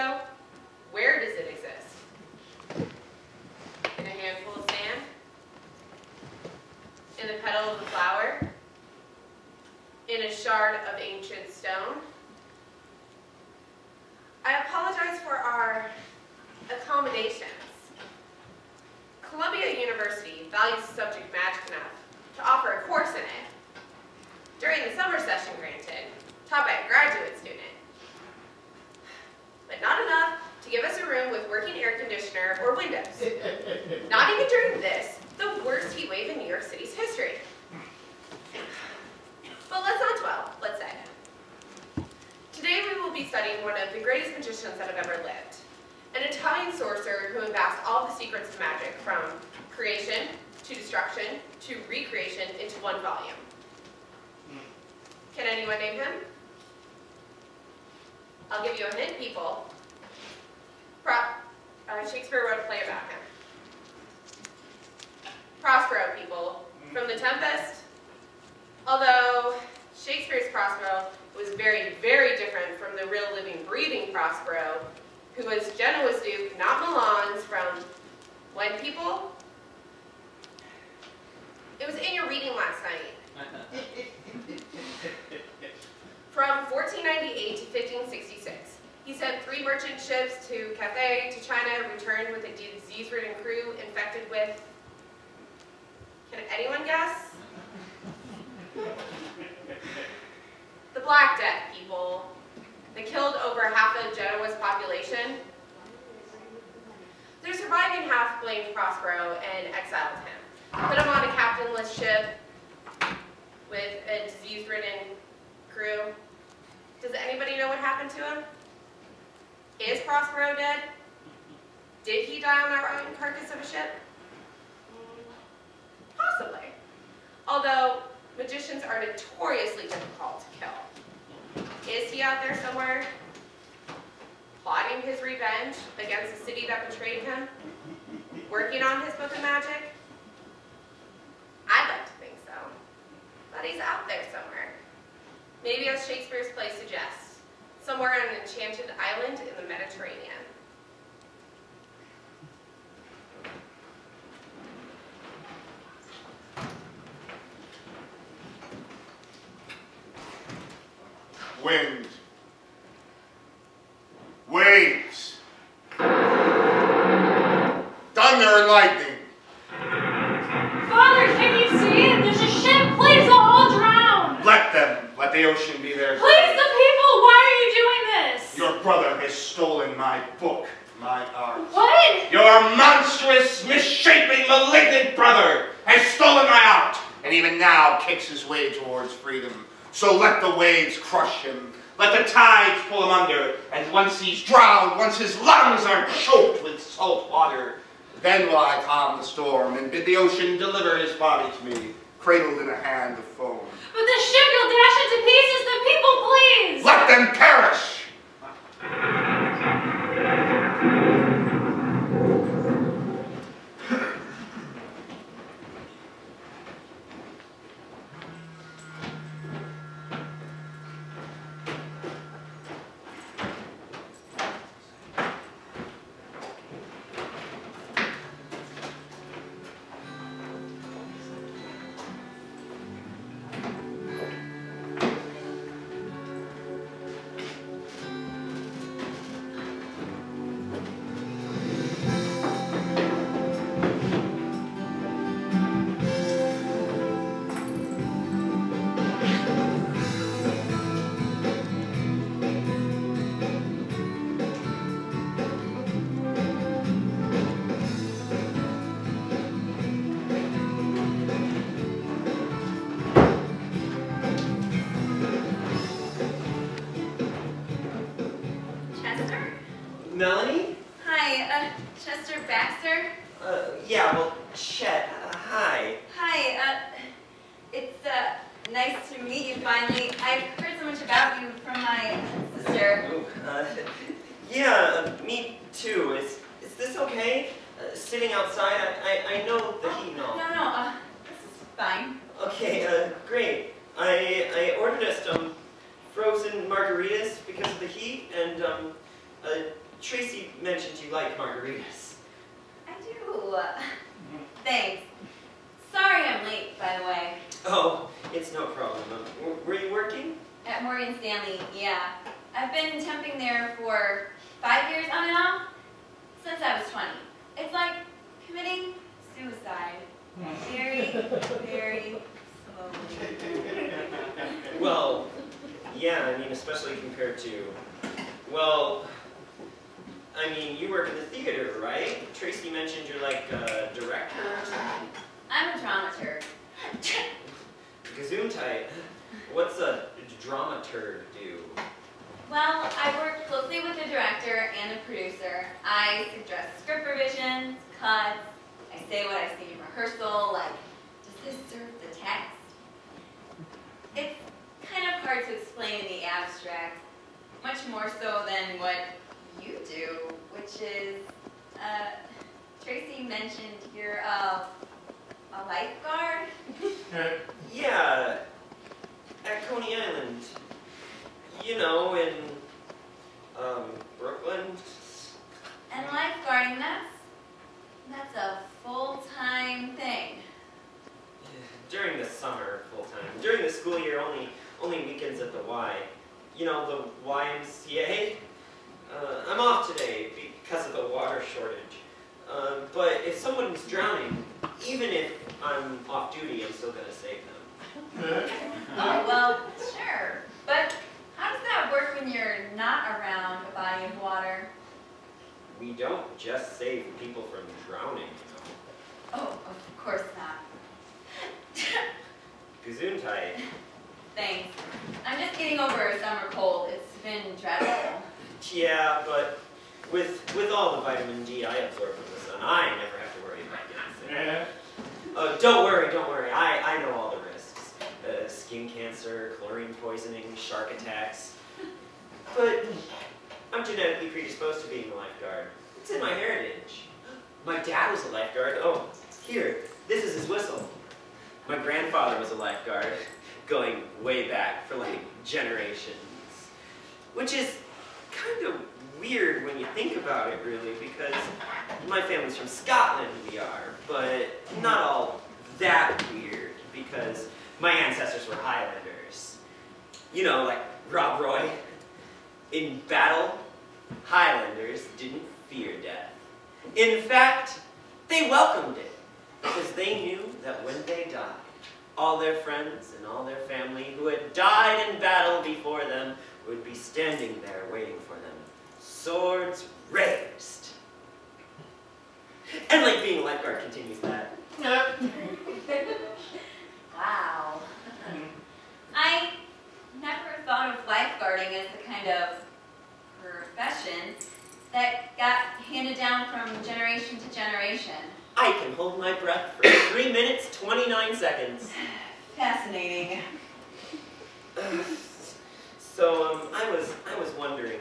though, where does it exist? In a handful of sand? In the petal of the flower? In a shard of ancient stone? I apologize for our accommodations. Columbia University values the subject magic enough to offer a course in it. During the summer session, granted, taught by a graduate student. But not enough to give us a room with working air conditioner or windows. Not even during this, the worst heat wave in New York City's history. But let's not dwell, let's say. Today we will be studying one of the greatest magicians that have ever lived. An Italian sorcerer who amassed all the secrets of magic from creation to destruction to recreation into one volume. Can anyone name him? I'll give you a hint, people. Shakespeare wrote a play about him. Prospero, people, from The Tempest. Although Shakespeare's Prospero was very, very different from the real living, breathing Prospero, who was Genoa's Duke, not Milan's, from when, people? It was in your reading last night. From 1498 to 1566, he sent 3 merchant ships to Cathay, to China, returned with a disease-ridden crew infected with... Can anyone guess? The Black Death, people. They killed over half of Genoa's population. Their surviving half blamed Prospero and exiled him. Put him on a captainless ship with a disease-ridden crew. Does anybody know what happened to him? Is Prospero dead? Did he die on that rotten carcass of a ship? Possibly. Although magicians are notoriously difficult to kill. Is he out there somewhere, plotting his revenge against the city that betrayed him? Working on his book of magic? I'd like to think so. But he's out there somewhere. Maybe, as Shakespeare's play suggests, somewhere on an enchanted island in the Mediterranean. Wind, waves, thunder and lightning. Father, can you see it? There's a ship. Please, they'll all drown. Let them. Let the ocean be their Please, the people. Why are you doing this? Your brother has stolen my book, my art. What? Your monstrous, misshapen, malignant brother has stolen my art, and even now kicks his way towards freedom. So let the waves crush him. Let the tides pull him under. And once he's drowned, once his lungs are choked with salt water, then will I calm the storm and bid the ocean deliver his body to me, cradled in a hand of foam. But the ship, you'll dash it to pieces. The people, please. Let them perish! Melanie? Hi, Chester Baxter? Yeah, well, Chet, hi. Hi, it's, nice to meet you finally. I've heard so much about you from my sister. Oh, yeah, me too. Is this okay? Sitting outside, I know the heat and all. No, this is fine. Okay, great. I ordered us, frozen margaritas because of the heat, and, Tracy mentioned you like margaritas. I do. Thanks. Sorry I'm late, by the way. Oh, it's no problem. Were you working? At Morgan Stanley, yeah. I've been temping there for 5 years on and off, since I was 20. It's like committing suicide. Very, very slowly. Well, yeah, I mean, especially compared to, well, I mean, you work in the theater, right? Tracy mentioned you're like a director or something? I'm a dramaturg. Gesundheit. What's a dramaturg do? Well, I work closely with the director and the producer. I suggest script revisions, cuts. I say what I see in rehearsal, like, does this serve the text? It's kind of hard to explain in the abstract, much more so than what you do, which is, Tracy mentioned you're a lifeguard? Yeah, at Coney Island. You know, in, Brooklyn. And lifeguarding, that's a full-time thing. During the summer, full-time. During the school year, only weekends at the Y. You know, the YMCA? I'm off today because of the water shortage. But if someone's drowning, even if I'm off duty, I'm still gonna save them. Oh, well, sure. But how does that work when you're not around a body of water? We don't just save people from drowning, you know. Oh, of course not. Gesundheit. Thanks. I'm just getting over a summer cold. It's been dreadful. Yeah, but with all the vitamin D I absorb from the sun, I never have to worry about getting sick. Don't worry. I know all the risks. Skin cancer, chlorine poisoning, shark attacks. But I'm genetically predisposed to being a lifeguard. It's in my heritage. My dad was a lifeguard. Oh, here, this is his whistle. My grandfather was a lifeguard, going way back for like generations. Which is kind of weird when you think about it, really, because my family's from Scotland, we are, but not all that weird, because my ancestors were Highlanders. You know, like Rob Roy. In battle, Highlanders didn't fear death. In fact, they welcomed it, because they knew that when they died, all their friends and all their family who had died in battle before them would be standing there waiting for them, swords raised. And like being a lifeguard continues that. Wow. I never thought of lifeguarding as the kind of profession that got handed down from generation to generation. I can hold my breath for 3 minutes, 29 seconds. Fascinating. So, I was wondering,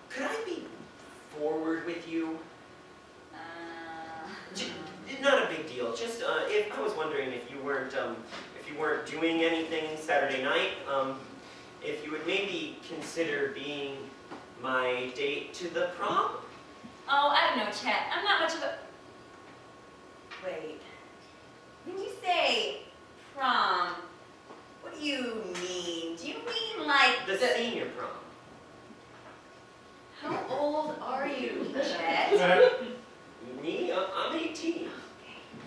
could I be forward with you? Not a big deal. Just, if I was wondering if you weren't doing anything Saturday night, if you would maybe consider being my date to the prom? Oh, I don't know, Chet. I'm not much of a... Wait. When you say prom, what do you mean? Do you mean like The senior prom. How old are you, Chet? Me? I'm 18.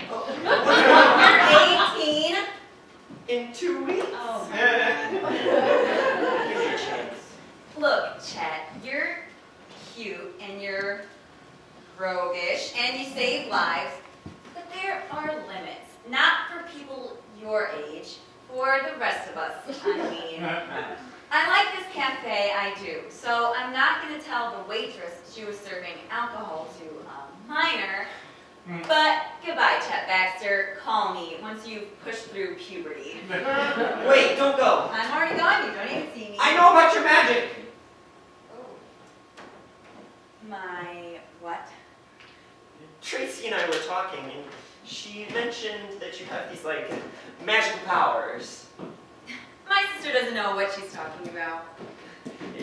You're 18? In 2 weeks? Oh, Give me a chance. Look, Chet, you're cute and you're roguish and you save lives, but there are limits. Not for people your age, for the rest of us, I mean. I like this cafe, I do, so I'm not going to tell the waitress she was serving alcohol to a minor, but goodbye, Chet Baxter. Call me once you've pushed through puberty. Wait, don't go. I'm already gone, you don't even see me. I know about your magic. Oh. My what? Tracy and I were talking, and she mentioned that you have these, like, magical powers. My sister doesn't know what she's talking about.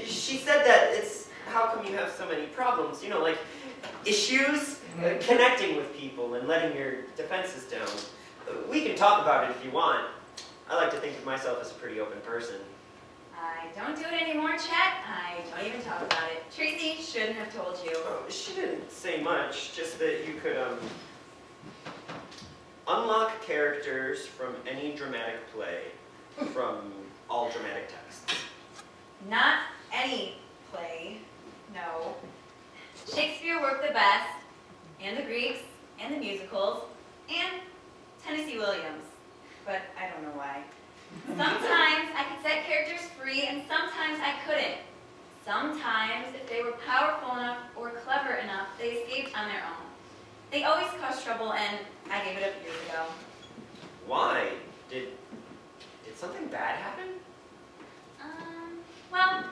She she said that it's, how come you have so many problems? You know, like issues, connecting with people and letting your defenses down. We can talk about it if you want. I like to think of myself as a pretty open person. I don't do it anymore, Chet. I don't even talk about it. Tracy shouldn't have told you. Oh, she didn't say much, just that you could, unlock characters from any dramatic play, from all dramatic texts. Not any play, no. Shakespeare worked the best, and the Greeks, and the musicals, and Tennessee Williams. But I don't know why. Sometimes I could set characters free, and sometimes I couldn't. Sometimes, if they were powerful enough or clever enough, they escaped on their own. They always caused trouble, and I gave it up years ago. Why? Did something bad happen? Well,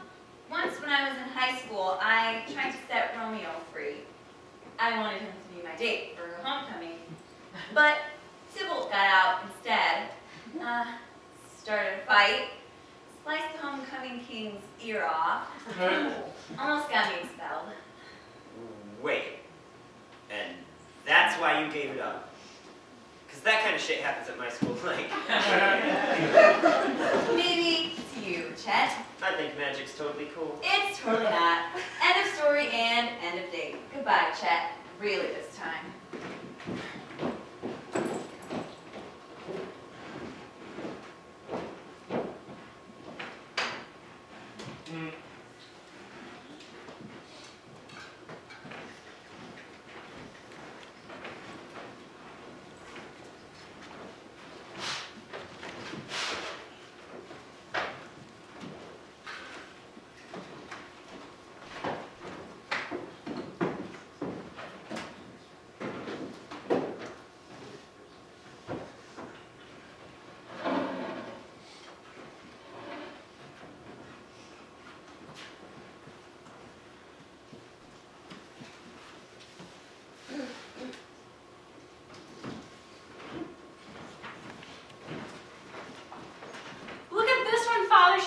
once when I was in high school, I tried to set Romeo free. I wanted him to be my date for homecoming. But Tybalt got out instead. Started a fight, sliced the homecoming king's ear off, almost got me expelled. Wait, and that's why you gave it up? Because that kind of shit happens at my school, like. Maybe to you, Chet. I think magic's totally cool. It's totally not. End of story and end of date. Goodbye, Chet. Really this time.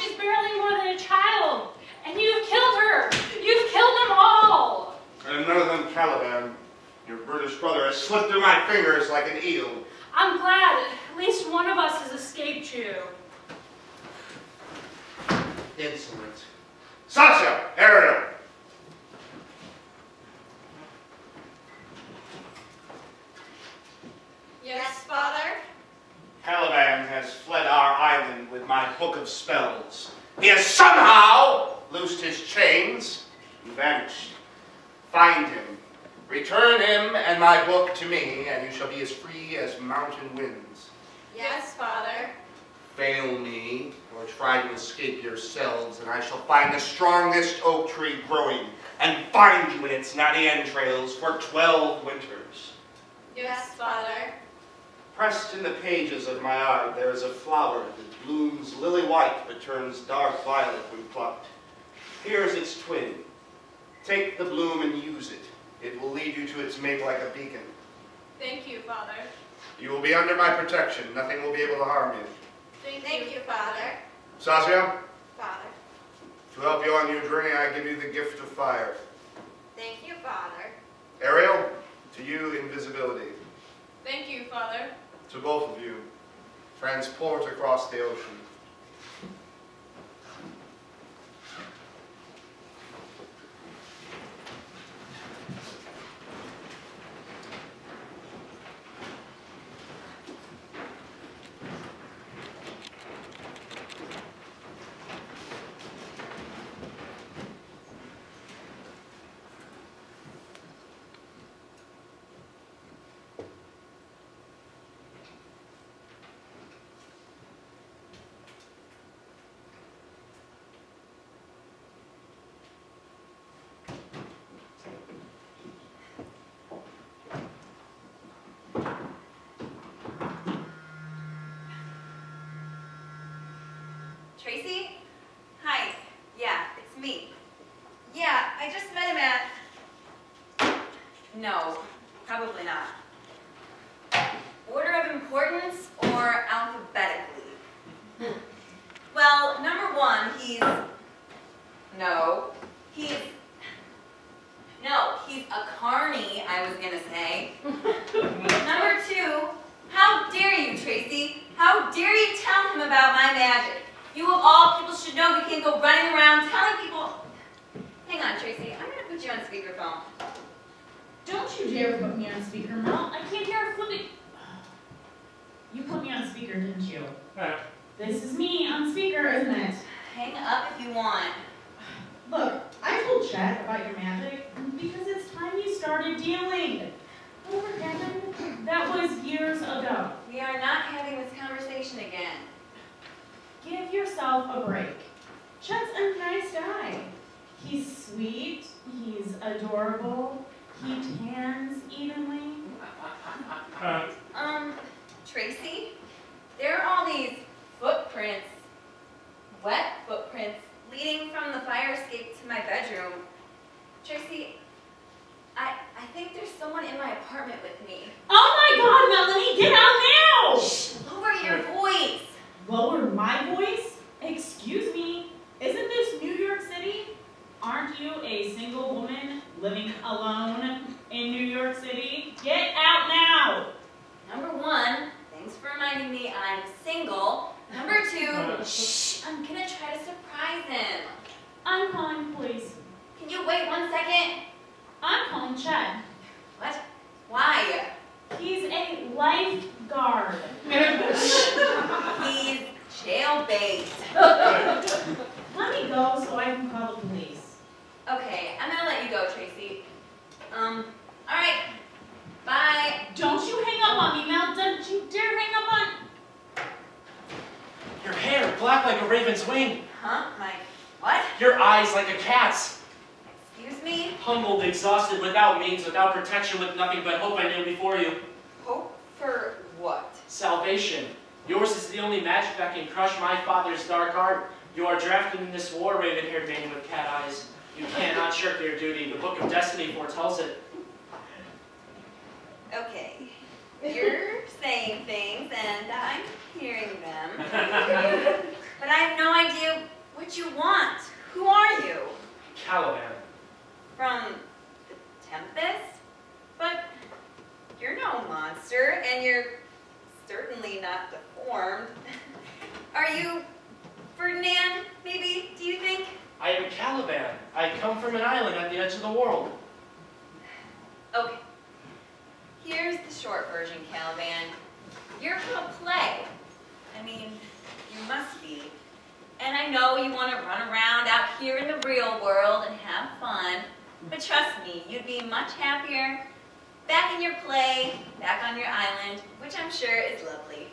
She's barely more than a child, and you've killed her. You've killed them all. And none of them Caliban. Your British brother has slipped through my fingers like an eel. I'm glad at least one of us has escaped you. Insolent. Sasha! Ariel! Yes, Father? Caliban has fled our island with my book of spells. He has somehow loosed his chains and vanished. Find him, return him and my book to me, and you shall be as free as mountain winds. Yes, Father. Fail me, or try to escape yourselves, and I shall find the strongest oak tree growing, and find you in its knotty entrails for 12 winters. Yes, Father. Pressed in the pages of my art, there is a flower that blooms lily white but turns dark violet when plucked. Here is its twin. Take the bloom and use it. It will lead you to its mate like a beacon. Thank you, Father. You will be under my protection. Nothing will be able to harm you. Thank you, Father. Sasha, Father. to help you on your journey, I give you the gift of fire. Thank you, Father. Ariel, to you, invisibility. Thank you, Father. To both of you, transport across the ocean. Tracy? Hi. Yeah, it's me. Yeah, I just met him at... No, probably not. Order of importance or alphabetically? Well, number one, he's No. He's a carny, I was gonna say. Number 2, how dare you, Tracy? How dare you tell him about my magic? You of all people should know you can't go running around telling people. Hang on, Tracy, I'm gonna put you on speakerphone. Don't you dare put me on speaker, Mel. I can't hear a flipping. You put me on speaker, didn't you? This is me on speaker, isn't it? Hang up if you want. Look, I told Chet about your magic because it's time you started dealing. Over Kevin, that was years ago. We are not having this conversation again. Give yourself a break. Chet's a nice guy. He's sweet, he's adorable, he tans evenly. Tracy, there are all these footprints, wet footprints, leading from the fire escape to my bedroom. Tracy, I think there's someone in my apartment with me. Oh my God, Melanie, get out now! Shh, lower your voice. Lower my voice? Excuse me, isn't this New York City? Aren't you a single woman living alone in New York City? Get out now! Number 1, thanks for reminding me I'm single. Number 2, shh, I'm gonna try to surprise him. I'm calling the police. Can you wait 1 second? I'm calling Chet. What? Why? He's a lifeguard. He's jail-bait. Let me go so I can call the police. Okay, I'm gonna let you go, Tracy. Alright. Bye. Don't you hang up on me, Mel. Don't you dare hang up on... Your hair, black like a raven's wing. Huh? My what? Your eyes like a cat's. Excuse me? Humbled, exhausted, without means, without protection, with nothing but hope I knew before you. Hope for what? Salvation. Yours is the only magic that can crush my father's dark art. You are drafted in this war, raven-haired maiden with cat eyes. You cannot shirk your duty. The book of destiny foretells it. Okay. You're saying things and I'm hearing them. But I have no idea what you want. Who are you? Caliban. From the Tempest? But you're no monster, and you're certainly not deformed. Are you Ferdinand, maybe, do you think? I am Caliban. I come from an island at the edge of the world. Okay. Here's the short version, Caliban. You're from a play. I mean, you must be. And I know you want to run around out here in the real world and have fun, but trust me, you'd be much happier back in your play, back on your island, which I'm sure is lovely.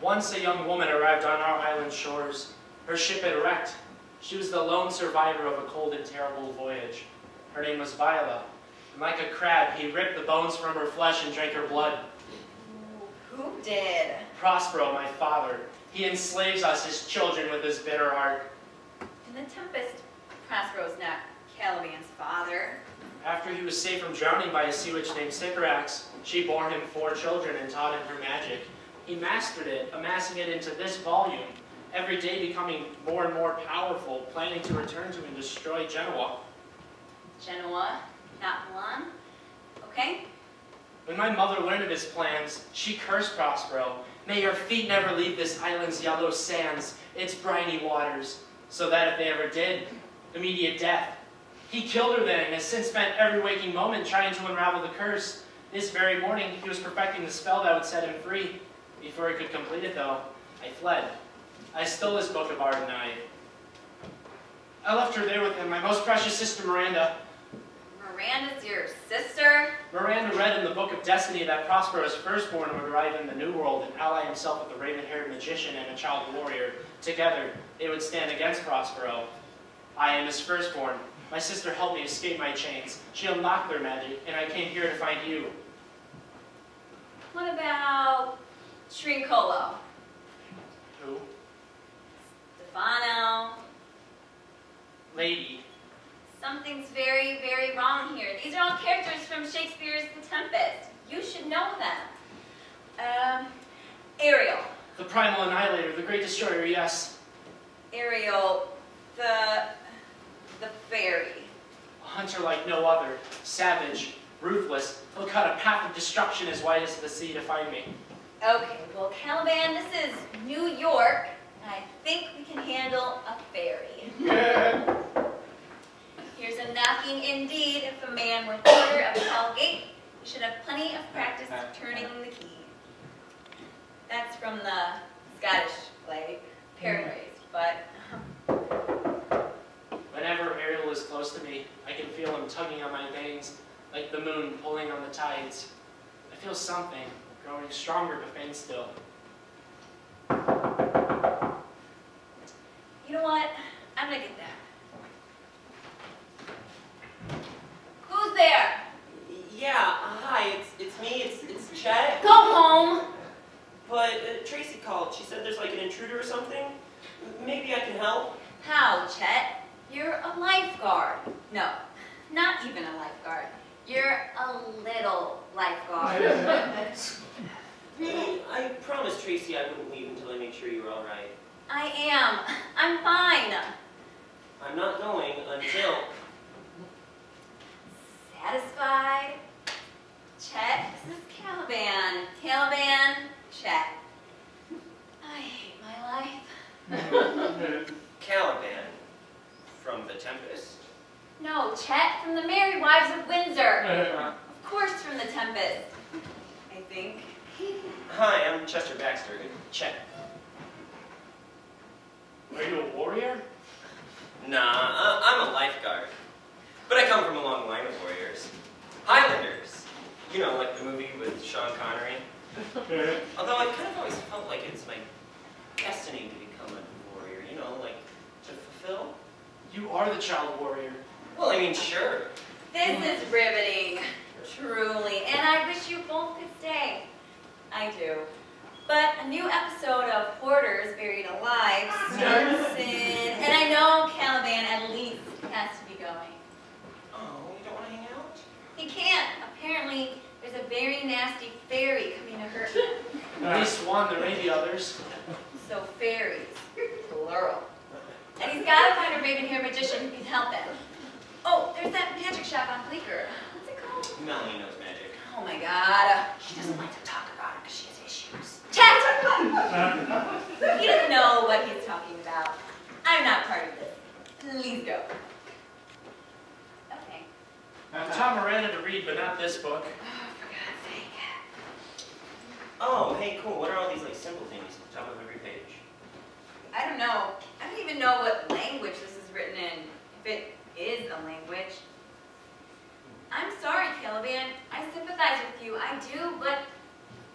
Once a young woman arrived on our island shores. Her ship had wrecked. She was the lone survivor of a cold and terrible voyage. Her name was Viola. And like a crab, he ripped the bones from her flesh and drank her blood. Who did? Prospero, my father. He enslaves us, his children, with his bitter heart. In the Tempest, Prospero's not Caliban's father. After he was saved from drowning by a sea witch named Sycorax, she bore him 4 children and taught him her magic. He mastered it, amassing it into this volume, every day becoming more and more powerful, planning to return to and destroy Genoa. Genoa, not Milan. Okay? When my mother learned of his plans, she cursed Prospero. May your feet never leave this island's yellow sands, its briny waters, so that if they ever did, immediate death. He killed her then, and has since spent every waking moment trying to unravel the curse. This very morning, he was perfecting the spell that would set him free. Before he could complete it, though, I fled. I stole his book of art and I left her there with him, my most precious sister Miranda. Miranda's your sister? Miranda read in the book of destiny that Prospero's firstborn would arrive in the New World and ally himself with a raven-haired magician and a child warrior. Together, they would stand against Prospero. I am his firstborn. My sister helped me escape my chains. She unlocked their magic, and I came here to find you. What about Trincolo? Who? Stefano? Lady. Something's very, very wrong here. These are all characters from Shakespeare's The Tempest. You should know them. Ariel. The primal annihilator, the great destroyer, yes. Ariel, the the ferry. A hunter like no other, savage, ruthless, he'll cut a path of destruction as wide as the sea to find me. Okay, well, Caliban, this is New York, and I think we can handle a ferry. Here's a knocking indeed. If a man were porter of Collegiate, he should have plenty of practice turning the key. That's from the Scottish play, paraphrased, but... Whenever Ariel is close to me, I can feel him tugging on my veins, like the moon pulling on the tides. I feel something growing stronger but faint still. You know what? I'm gonna get that. Who's there? Yeah, hi, it's me, it's Chet. Go home! But Tracy called. She said there's like an intruder or something. Maybe I can help. How, Chet? You're a lifeguard. No, not even a lifeguard. You're a little lifeguard. I promised Tracy I wouldn't leave until I made sure you were all right. I am. I'm fine. I'm not going until... Satisfied? Chet, this is Caliban. Caliban, Chet. I hate my life. Caliban from the Tempest. No, Chet, from the Merry Wives of Windsor. Of course from the Tempest, I think. Hi, I'm Chester Baxter. Chet. Are you a warrior? Nah, I'm a lifeguard. But I come from a long line of warriors. Highlanders. You know, like the movie with Sean Connery. Although I kind of always felt like it's my destiny to become a warrior, you know, like to fulfill. You are the child warrior. Well, I mean, sure. This is riveting, truly, and I wish you both could stay. I do. But a new episode of Hoarders Buried Alive starts in, and I know Caliban at least has to be going. Oh, you don't want to hang out? He can't. Apparently, there's a very nasty fairy coming to hurt him. At least one, there may be others. So fairies, plural. And he's got to find a raven-haired magician who can help him. Oh, there's that magic shop on Bleecker. What's it called? Melanie knows magic. Oh my God. She doesn't like to talk about it because she has issues. Chat! He doesn't know what he's talking about. I'm not part of this. Please go. Okay. I taught Miranda to read, but not this book. Oh, for God's sake. Oh, hey, cool. What are all these like simple things at the top of every page? I don't know. I don't even know what language this is written in, if it is a language. I'm sorry, Caliban. I sympathize with you. I do, but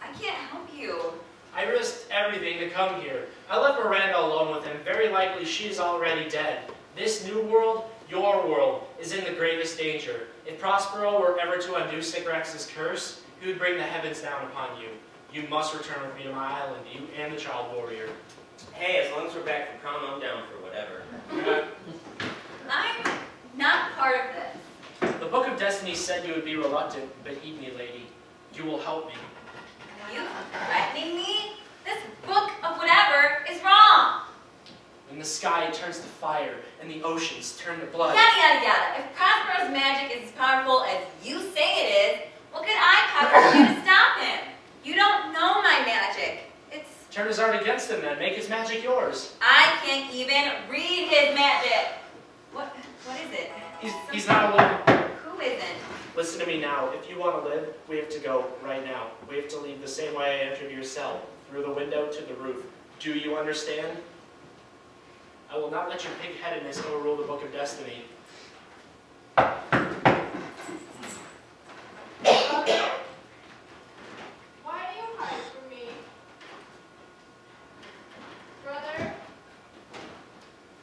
I can't help you. I risked everything to come here. I left Miranda alone with him. Very likely she's already dead. This new world, your world, is in the gravest danger. If Prospero were ever to undo Sycorax's curse, he would bring the heavens down upon you. You must return with me to my island, you and the child warrior. Hey, as long as we're back from prom, I'm down for whatever. I'm not part of this. The Book of Destiny said you would be reluctant, but heed me, lady. You will help me. You threatening me? This book of whatever is wrong. When the sky turns to fire and the oceans turn to blood. Yada, yada, yada. If Prospero's magic is as powerful as you say it is, what could I cover for you to stop him? You don't know my magic. It's... Turn his art against him then. Make his magic yours. I can't even read his magic. What is it? He's not a living... Who isn't? Listen to me now. If you want to live, we have to go right now. We have to leave the same way I entered your cell, through the window to the roof. Do you understand? I will not let your pig-headedness overrule the Book of Destiny. Why do you hide from me? Brother,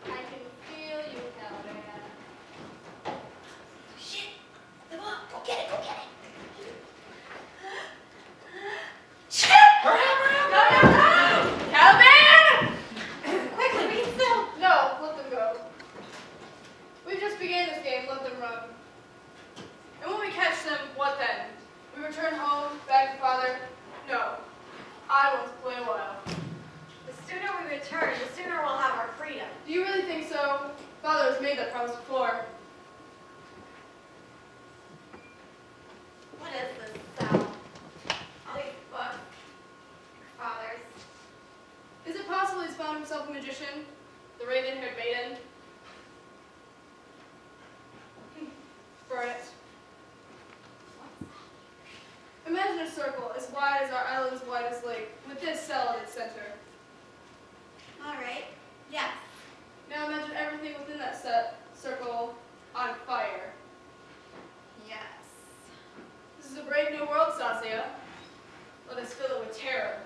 I can feel you, Caliban. Shit! The book! Go get it! Go get it! Shit! Hurry up! No! Caliban! Quickly, be still! No, let them go. We just began this game, let them run. And when we catch them, what then? We return home, back to father? No. I want to play a while. The sooner we return, the sooner we'll have our freedom. Do you really think so? Father has made made that promise before. What is this stuff? All these books. Your father's. Is it possible he's found himself a magician? The raven-haired maiden? Burn it. Imagine a circle as wide as our island's widest lake, with this cell at its center. All right. Yes. Now imagine everything within that circle on fire. Yes. This is a brave new world, Stasia. Let us fill it with terror.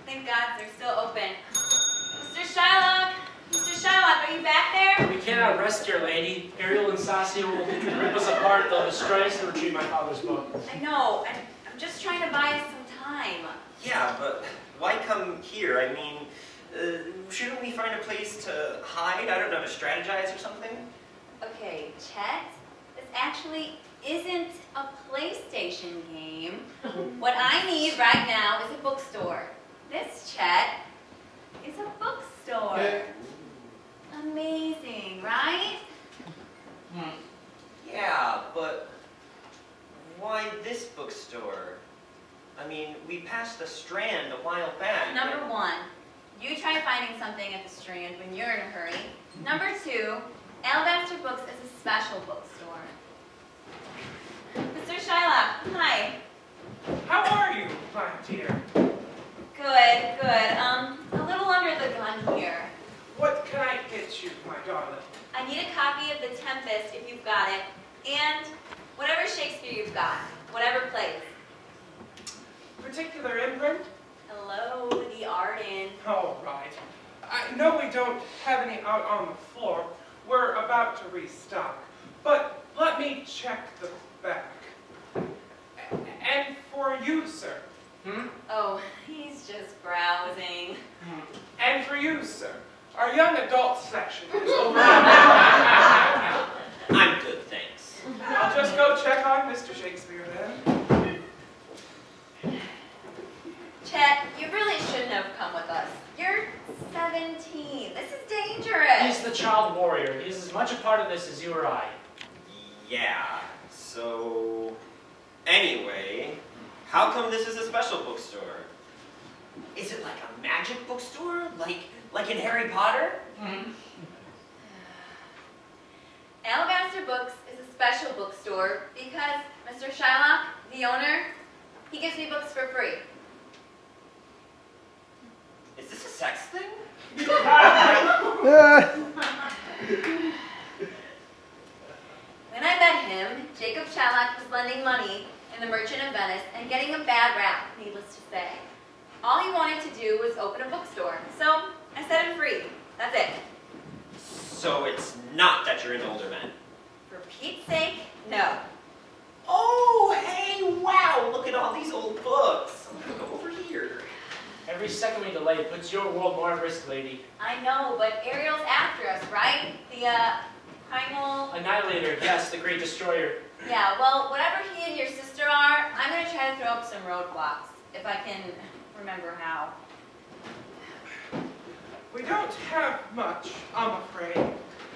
Thank God they're still open. Mr. Shylock, are you back there? We cannot rest here, lady. Ariel and Sassy will rip us apart. They'll destroy us and retrieve my father's book. I know. I'm just trying to buy us some time. Yeah, but why come here? I mean, shouldn't we find a place to hide? I don't know, to strategize or something? Okay, Chet, this actually isn't a PlayStation game. What I need right now is a bookstore. This, Chet, is a bookstore. Amazing, right? Yeah, but why this bookstore? I mean, we passed the Strand a while back. Number one, you try finding something at the Strand when you're in a hurry. Number two, Alabaster Books is a special bookstore. Mr. Shylock, hi. How are you, my dear? Good, good. A little under the gun here. What can I get you, my darling? I need a copy of The Tempest, if you've got it, and whatever Shakespeare you've got, whatever plays. Particular imprint? Hello, the Arden. All right. I know we don't have any out on the floor. We're about to restock. But let me check the back. And for you, sir. Oh, he's just browsing. And for you, sir. Our young adult section is over. I'm good, thanks. I'll just go check on Mr. Shakespeare then. Chet, you really shouldn't have come with us. You're 17. This is dangerous. He's the child warrior. He's as much a part of this as you or I. Yeah, so... Anyway, how come this is a special bookstore? Is it like a magic bookstore? Like in Harry Potter? Alabaster Books is a special bookstore because Mr. Shylock, the owner, he gives me books for free. Is this a sex thing? When I met him, Jacob Shylock was lending money in the Merchant of Venice bad rap, needless to say. All he wanted to do was open a bookstore, so I set him free. That's it. So it's not that you're into older men. For Pete's sake, no. Oh, hey, wow, look at all these old books. I'm gonna go over here. Every second we delay puts your world more at risk, lady. I know, but Ariel's after us, right? The, primal... Annihilator, yes, the great destroyer. Yeah, well, whatever he and your sister are, I'm gonna try to throw up some roadblocks, if I can remember how. We don't have much, I'm afraid.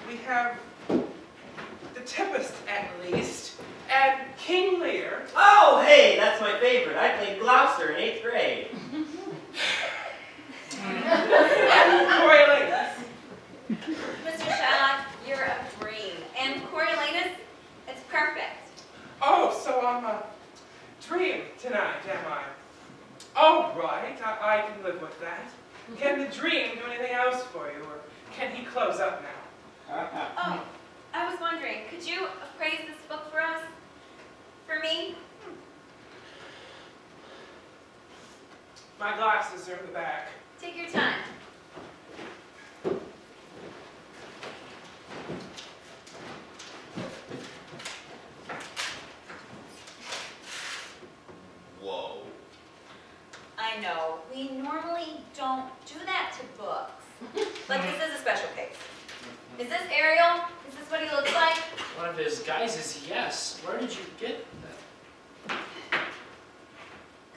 We have the Tempest, at least, and King Lear. Oh, hey, that's my favorite. I played Gloucester in 8th grade. And Coriolanus. Mr. Shylock, you're a dream. And Coriolanus, it's perfect. Oh, so I'm a dream tonight, am I? Oh, right, I can live with that. Can the dream do anything else for you, or can he close up now? Oh, I was wondering, could you appraise this book for us? For me? My glasses are in the back. Take your time. Whoa. I know, we normally don't do that to books. But this is a special case. Is this Ariel? Is this what he looks like? One of his guises, yes. Where did you get that?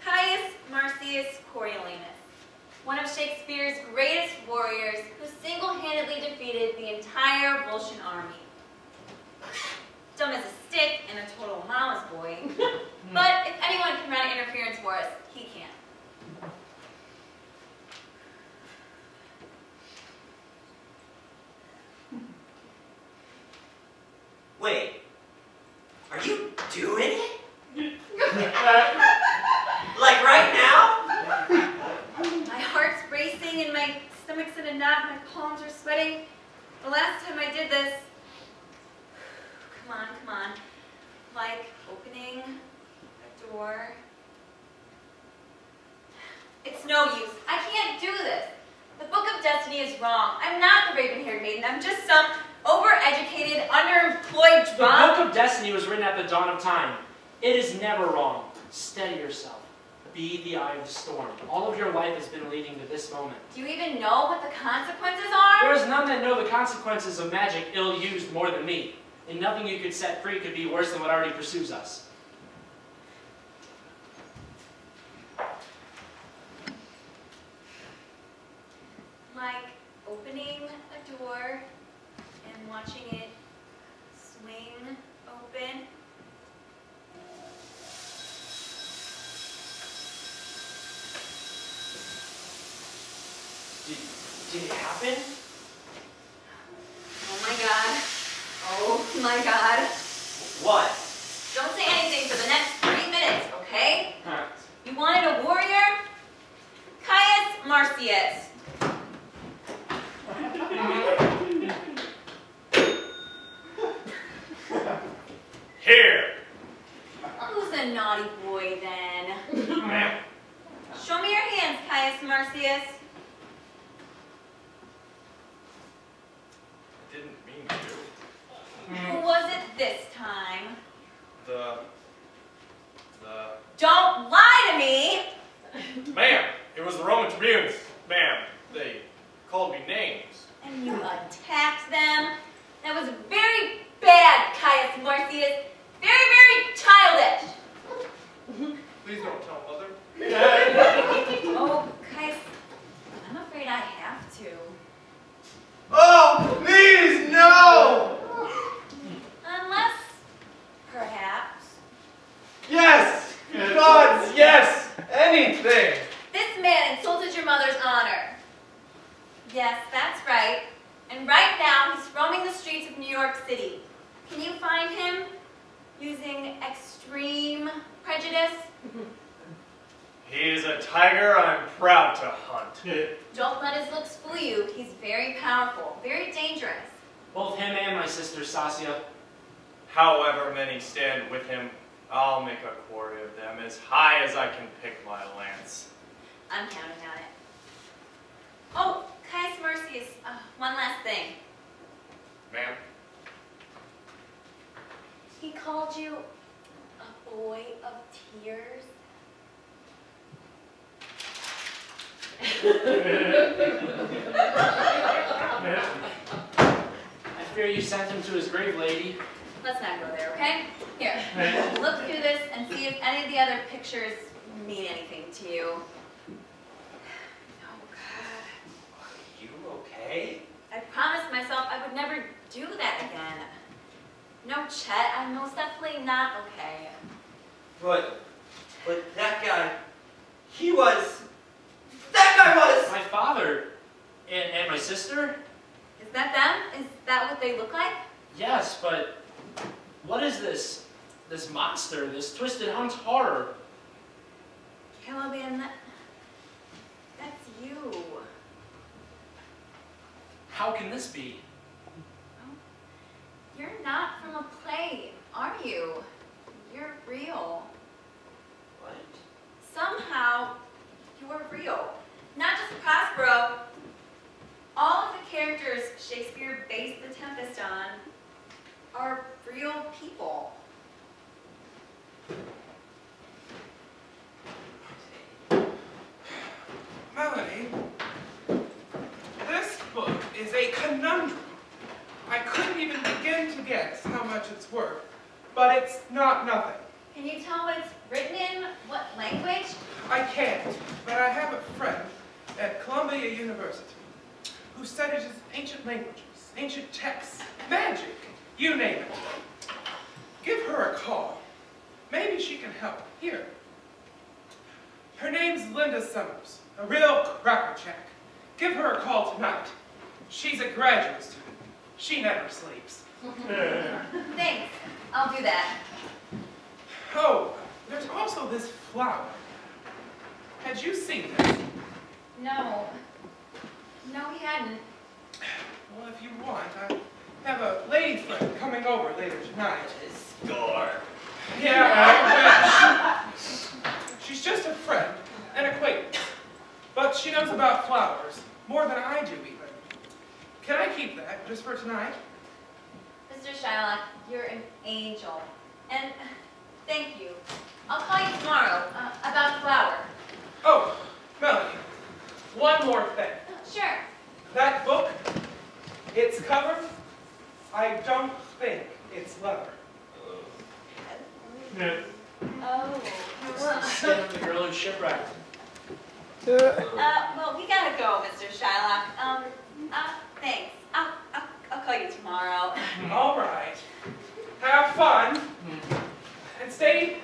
Caius Marcius Coriolanus, one of Shakespeare's greatest warriors who single-handedly defeated the entire Volscian army. Dumb as a stick and a total mama's boy. But if anyone can run interference for us, he can. Wait, are you doing it? Like right now? My heart's racing and my stomach's in a knot, my palms are sweating. The last time I did this, come on, like opening a door. It's no use, I can't do this. The Book of Destiny is wrong. I'm not the raven-haired maiden, I'm just some overeducated, underemployed The drunk. Book of Destiny was written at the dawn of time. It is never wrong. Steady yourself. Be the eye of the storm. All of your life has been leading to this moment. Do you even know what the consequences are? There is none that know the consequences of magic ill-used more than me. And nothing you could set free could be worse than what already pursues us. Like opening a door and watching it swing open. Did it happen? Oh my god. Oh my god. What? Don't say anything for the next 3 minutes, okay? You wanted a warrior? Caius Marcius. Here. Who's a naughty boy then? Ma'am. Show me your hands, Caius Marcius. Didn't mean to. Who was it this time? The... Don't lie to me! Ma'am, it was the Roman tribunes. Ma'am, they called me names. And you attacked them? That was very bad, Caius Marcius. Very, very childish. Please don't tell Mother. Oh, Caius, I'm afraid I have to. Oh, please, no! Unless, perhaps, Yes! Gods, yes! Anything! this man insulted your mother's honor. Yes, that's right. And right now, he's roaming the streets of New York City. Can you find him using extreme prejudice? He is a tiger I'm proud to hunt. Don't let his looks fool you. He's very powerful, very dangerous. Both him and my sister, Sassia. However many stand with him, I'll make a quarry of them as high as I can pick my lance. I'm counting on it. Oh, Kai's mercies. One last thing. Ma'am? He called you a boy of tears. I fear you sent him to his grave, lady. Let's not go there, okay? Here, look through this and see if any of the other pictures mean anything to you. Oh, God. Are you okay? I promised myself I would never do that again. No, Chet, I'm most definitely not okay. But that guy, that guy was! My father. And my sister? Is that them? Is that what they look like? Yes, but what is this? This monster, this twisted hunt horror? Caliban, that's you. How can this be? You're not from a play, are you? You're real. What? Somehow, you're real. Not just Prospero. All of the characters Shakespeare based The Tempest on are real people. Melanie, this book is a conundrum. I couldn't even begin to guess how much it's worth, but it's not nothing. Can you tell what it's written in? What language? I can't, but I have a friend at Columbia University who studies ancient languages, ancient texts, magic, you name it. Give her a call. Maybe she can help. Here. Her name's Linda Summers, a real crackerjack. Give her a call tonight. She's a graduate student. She never sleeps. Thanks. I'll do that. Oh, there's also this flower. Had you seen this? No. No, he hadn't. Well, if you want, I have a lady friend coming over later tonight. Score. Yeah, I wish. She's just a friend, an acquaintance. But she knows about flowers, more than I do even. Can I keep that, just for tonight? Mr. Shylock, you're an angel. And thank you. I'll call you tomorrow about the flower. Oh, Melanie, one more thing. Sure. That book, its cover, I don't think it's leather. Oh. Skin of the girl who shipwrecked. Well, we gotta go, Mr. Shylock. Thanks. I'll call you tomorrow. All right. Have fun. And stay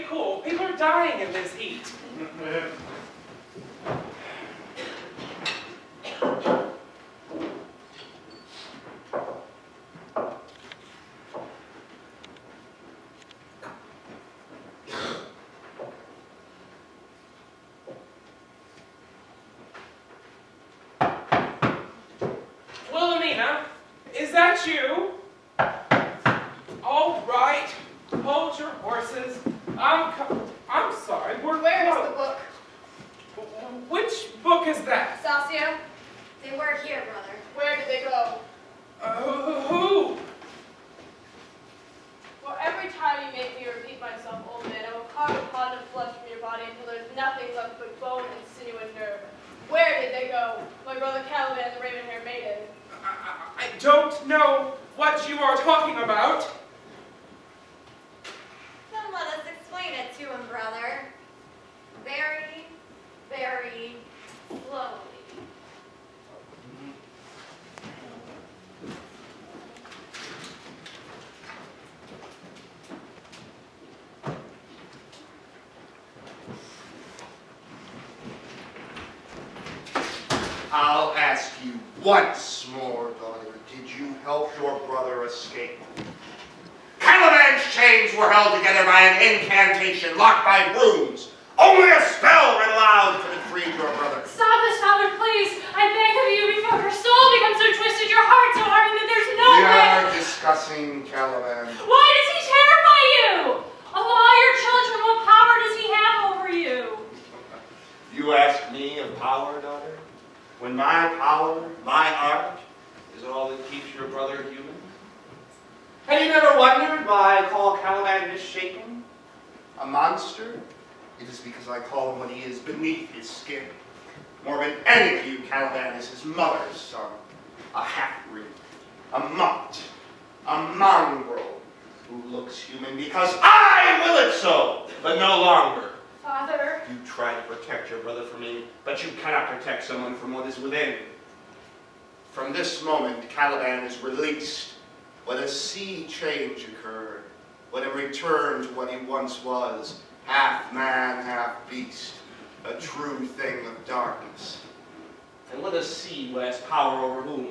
cool. People are dying in this heat. Wilhelmina, is that you? All right. Hold your horses. I'm sorry. Where Where is the book? Which book is that? Sasio? They were here, brother. Where did they go? Who? Well, every time you make me repeat myself, old man, I will carve a pond of flesh from your body until there's nothing left but bone and sinew and nerve. Where did they go? My brother Caliban and the raven-haired maiden. I don't know what you are talking about. Then let us explain it to him, brother. Very, very slowly. I'll ask you once more, daughter, did you help your brother escape? Caliban's chains were held together by an incantation, locked by runes. Only a spell read aloud could have freed your brother. Stop this, Father, please. I beg of you before her soul becomes so twisted, your heart so hardened that there's no We way. are discussing Caliban. Why does he terrify power, daughter? When my power, my art, is all that keeps your brother human? Have you never wondered why I call Caliban misshapen? A monster? It is because I call him what he is beneath his skin. More than any of you, Caliban is his mother's son. A half-breed, a mutt, a mongrel, who looks human because I will it so, but no longer. Father. You try to protect your brother from me, but you cannot protect someone from what is within. From this moment, Caliban is released. When a sea change occurred, when it returned to what he once was, half man, half beast, a true thing of darkness. And let us see who has power over whom.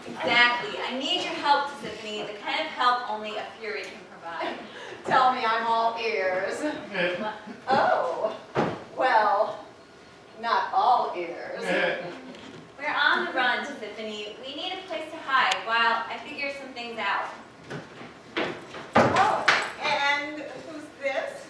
Exactly. I need your help, Tiffany, the kind of help only a Fury can provide. Tell me, I'm all ears. Oh, well, not all ears. We're on the run, Tiffany. We need a place to hide while I figure some things out. Oh, and who's this?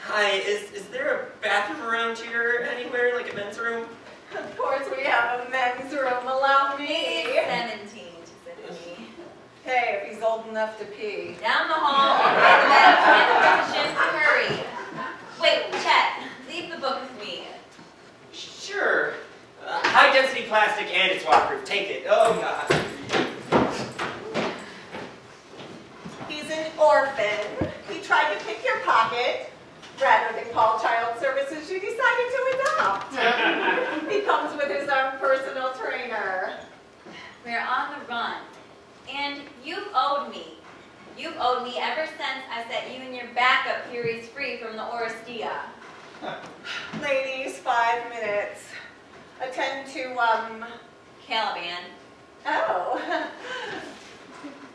Hi, is there a bathroom around here anywhere, like a men's room? Of course we have a men's room. Allow me. He's 17, Tiffany. Hey, if he's old enough to pee. Down the hall, behind the bed, find the position, hurry. Wait, Chet, leave the book with me. Sure. High density plastic and it's waterproof. Take it. Oh, God. He's an orphan. He tried to pick your pocket. Rather than call child services, you decided to adopt. He comes with his own personal trainer. We're on the run. And you've owed me. You've owed me ever since I set you and your backup Furies free from the Oresteia. Ladies, 5 minutes. Attend to, Caliban. Oh.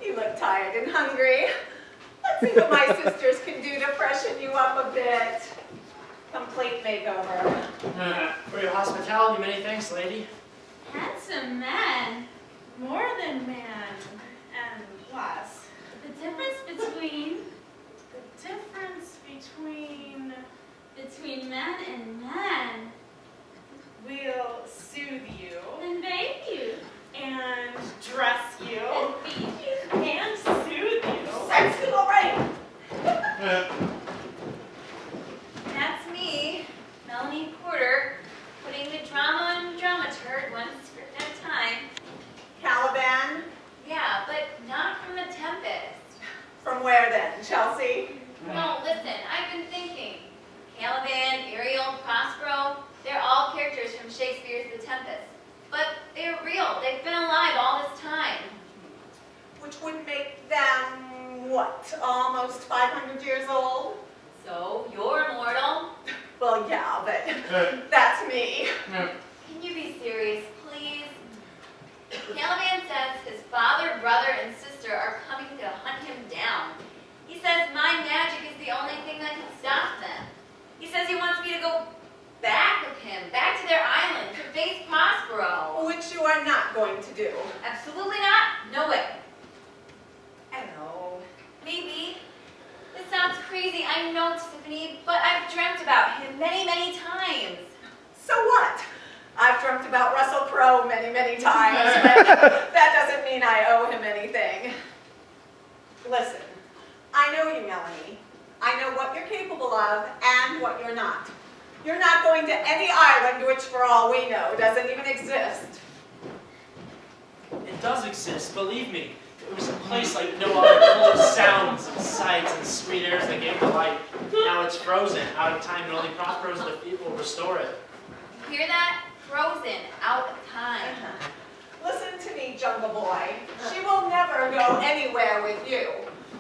You look tired and hungry. Let's see what my sisters can do to freshen you up a bit. Complete makeover. For your hospitality, many thanks, lady. Handsome man. More than man. And plus. The difference between man and man. We'll soothe you. and bathe you And dress you. and feed you. And soothe you. Sexy Lorraine! That's me, Melanie Porter, putting the drama on it. That's me. Can you be serious, please? Caliban says his father, brother, and sister are coming to hunt him down. He says my magic is the only thing that can stop them. He says he wants me to go back with him, back to their island, to face Prospero. Which you are not going to do. Absolutely not. No way. I don't know. Maybe. This sounds crazy, I know, Tiffany, but I've dreamt about him many, many times. So what? I've dreamt about Russell Crowe many, many times, but that doesn't mean I owe him anything. Listen, I know you, Melanie. I know what you're capable of and what you're not. You're not going to any island which, for all we know, doesn't even exist. It does exist, believe me. It was a place like no other, full of sounds and sights and sweet airs that gave it life. Now it's frozen, out of time, and only Prospero's defeat will restore it. You hear that? Frozen, out of time. Listen to me, Jungle Boy. She will never go anywhere with you.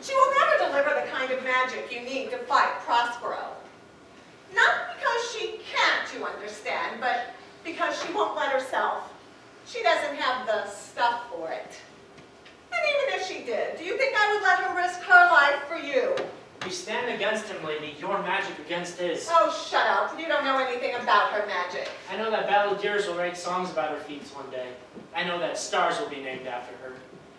She will never deliver the kind of magic you need to fight Prospero. Not because she can't, you understand, but because she won't let herself. She doesn't have the stuff for it. And even if she did, do you think I would let her risk her life for you? We stand against him, lady. Your magic against his. Oh, shut up. You don't know anything about her magic. I know that balladeers will write songs about her feats one day. I know that stars will be named after her.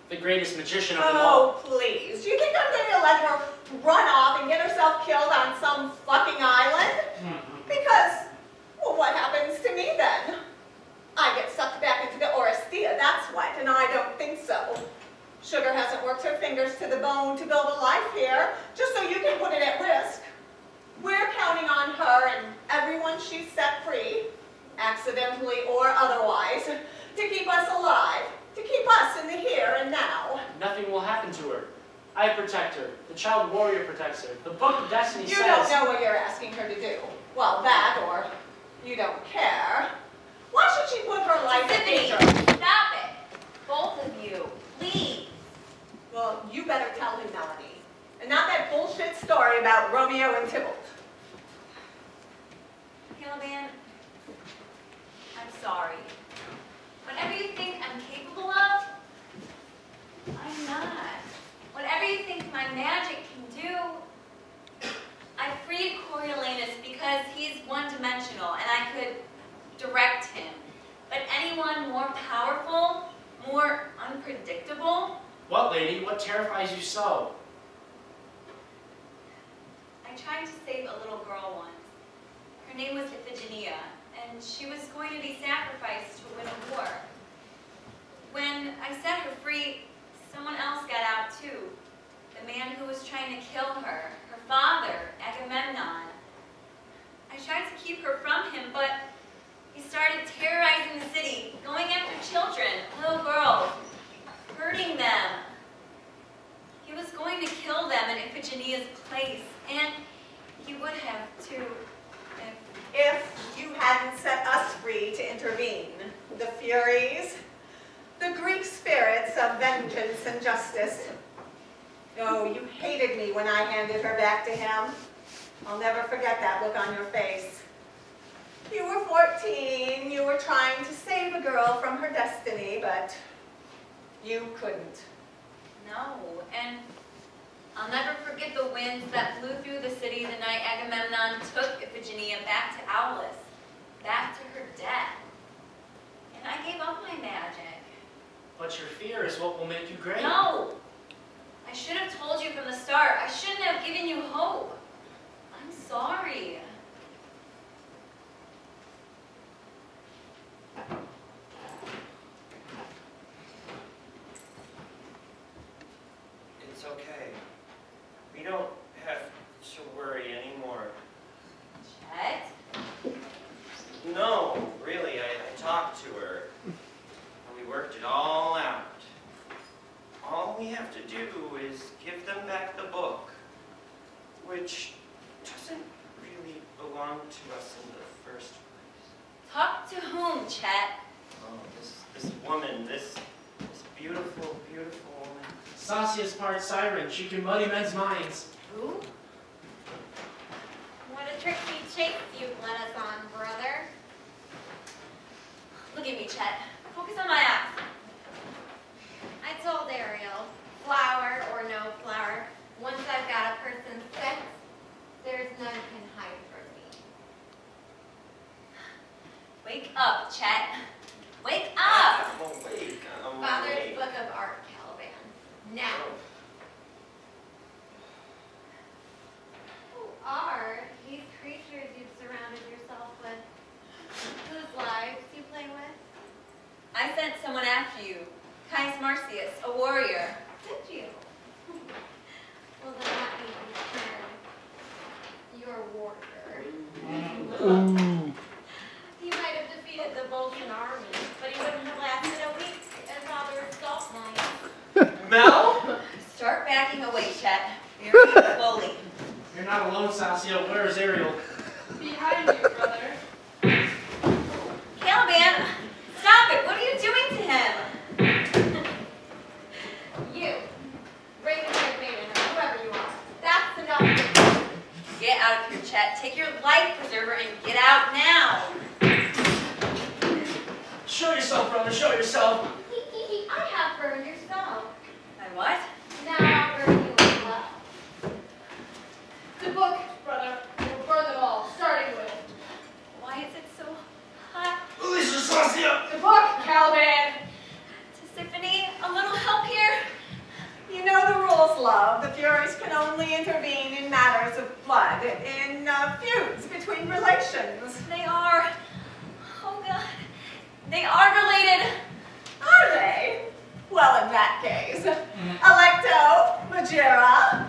The greatest magician of them all. Oh, please. Do you think I'm going to let her run off and get herself killed on some fucking island? Because, well, what happens to me then? I get sucked back into the Oresteia, that's what, and I don't think so. Sugar hasn't worked her fingers to the bone to build a life here, just so you can put it at risk. We're counting on her and everyone she's set free, accidentally or otherwise, to keep us alive, to keep us in the here and now. Nothing will happen to her. I protect her. The child warrior protects her. The Book of Destiny says... You don't know what you're asking her to do. Well, that, or you don't care. Why should she put her life in danger? Stop it. Both of you. Please. Well, you better tell him, Melanie. And not that bullshit story about Romeo and Tybalt. Caliban, I'm sorry. Whatever you think I'm capable of, I'm not. Whatever you think my magic can do, I freed Coriolanus because he's one-dimensional and I could direct him. But anyone more powerful, more unpredictable? What, lady? What terrifies you so? I tried to save a little girl once. Her name was Iphigenia, and she was going to be sacrificed to win a war. When I set her free, someone else got out too. The man who was trying to kill her, her father, Agamemnon. I tried to keep her from him, but he started terrorizing the city, going after children, little girls, hurting them. He was going to kill them in Iphigenia's place, and he would have too If you hadn't set us free to intervene, the Furies, the Greek spirits of vengeance and justice. Oh, you hated me when I handed her back to him. I'll never forget that look on your face. You were 14, you were trying to save a girl from her destiny, but you couldn't. No, and I'll never forget the winds that blew through the city the night Agamemnon took Iphigenia back to Aulis, back to her death. And I gave up my magic. But your fear is what will make you great. No! I should have told you from the start. I shouldn't have given you hope. I'm sorry. It's okay. We don't have to worry anymore. Chet? No, really, I talked to her. And we worked it all out. All we have to do is give them back the book, which doesn't really belong to us in the first place. Talk to whom, Chet? Oh, this woman, this beautiful, beautiful woman. Sasia's part siren. She can muddy men's minds. Who? What tricksy chase you've led us on, brother. Look at me, Chet. Focus on my eyes. I told Ariel, flower or no flower, once I've got a person's scent, there's none can hide from me. Wake up, Chet. Wake up! I'm awake. I'm Father's awake. Book of Art, Caliban. Now. Who are these creatures you've surrounded yourself with? Whose lives you play with? I sent someone after you, Caius Marcius, a warrior. Did you? Well, then that means you're a warrior. He might have defeated the Volcan army, but he wouldn't have lasted a week as Father's salt mine. Mel? Start backing away, Chet. Very slowly. You're not alone, Sassia. Where is Ariel? Behind you, brother. Caliban, stop it. What are you doing to him? You, raven-haired maiden, or whoever you are, that's enough. Get out of here, Chet. Take your life preserver and get out now. Show yourself, brother. Show yourself. I have burned your spell. And what? Now I'll burn you as well. The book, brother. We'll burn them all, starting with. Why is it so hot? Alicia, Sassia! The book, Caliban. Tiffany, a little help here? You know the rules, love. The Furies can only intervene in matters of blood, in feuds between relations. They are, oh God, they are related. Are they? Well, in that case, Electo, Majera.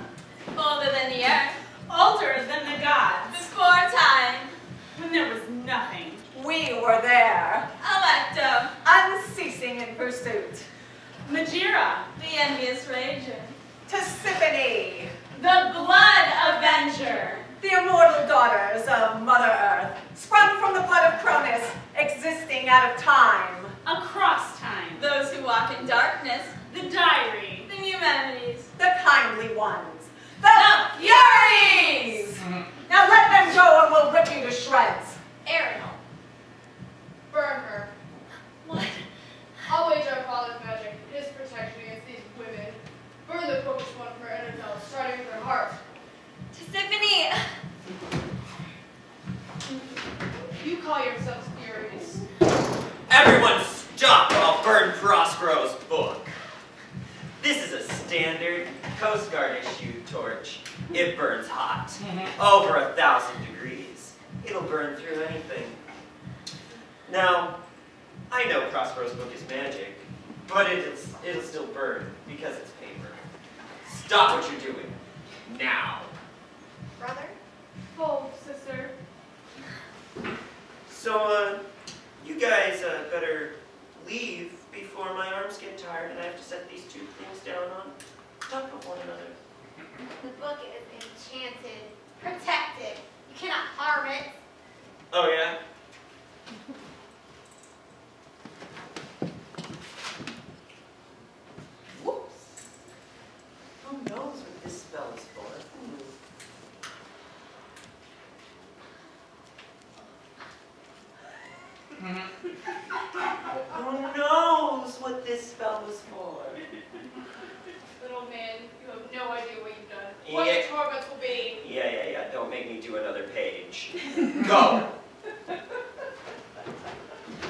Older than the earth, Older than the gods, before time. when there was nothing. We were there, Electo, unceasing in pursuit. Majira, the envious rager. Tisiphone, the blood avenger. the immortal daughters of Mother Earth, sprung from the blood of Cronus, existing out of time. Across time. Those who walk in darkness, The diary. the humanities. The kindly ones. The Furies! Now let them go or we'll rip you to shreds. Ariel. Burn her. What? I'll wager our father's magic, his protection against these women. Burn the bookish one from her inner self, starting with her heart. Tiffany, You call yourselves Furies. Everyone stop or I'll burn Prospero's book. This is a standard Coast Guard issued torch. It burns hot. Over 1,000 degrees. It'll burn through anything. Now, I know Prospero's book is magic, but it'll still burn because it's paper. Stop what you're doing. Now. Brother? Oh, sister. So, you guys better leave before my arms get tired and I have to set these two things down on top of one another. The book is enchanted, protected. You cannot harm it. Oh, yeah? Whoops. Who knows what this spell is for? Who knows what this spell was for? Little man, you have no idea what you've done. What Yeah. the torments will be. Yeah. Don't make me do another page. Go!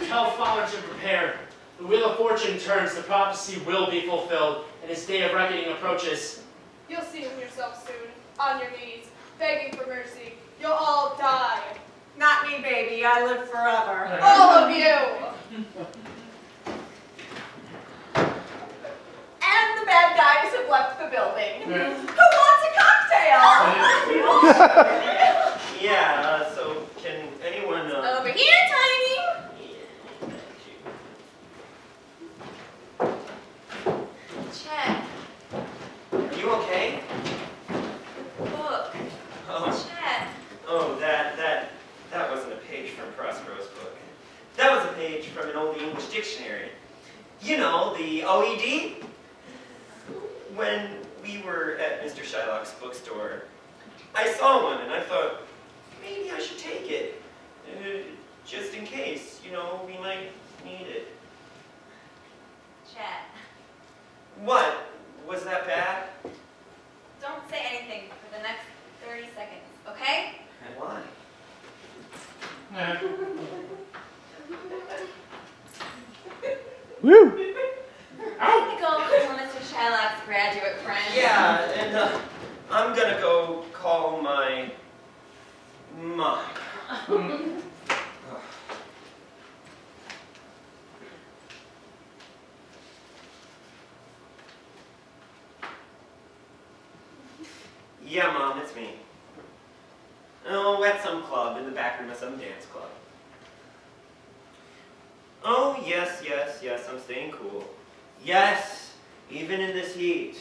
Tell Father to prepare. The wheel of fortune turns, the prophecy will be fulfilled, and his day of reckoning approaches. You'll see him yourself soon, on your knees, begging for mercy. You'll all die. Not me, baby. I live forever. All of you! And the bad guys have left the building. Who wants a cocktail? Yeah, so can anyone... over here, Tiny. Chet, Are you okay? book. Oh, Chet. oh, that wasn't a page from Prospero's book. That was a page from an old English dictionary. You know, the OED? When we were at Mr. Shylock's bookstore, I saw one and I thought, maybe I should take it. Just in case, you know, we might need it. Chet, What? Was that bad? don't say anything for the next 30 seconds, okay? Why? Woo! I need to go call Mr. Shylock's graduate friend. Yeah, and I'm gonna go call my mom. Yeah, Mom, it's me. Oh, at some club, in the back room of some dance club. Oh, yes, yes, yes, I'm staying cool. Yes, even in this heat.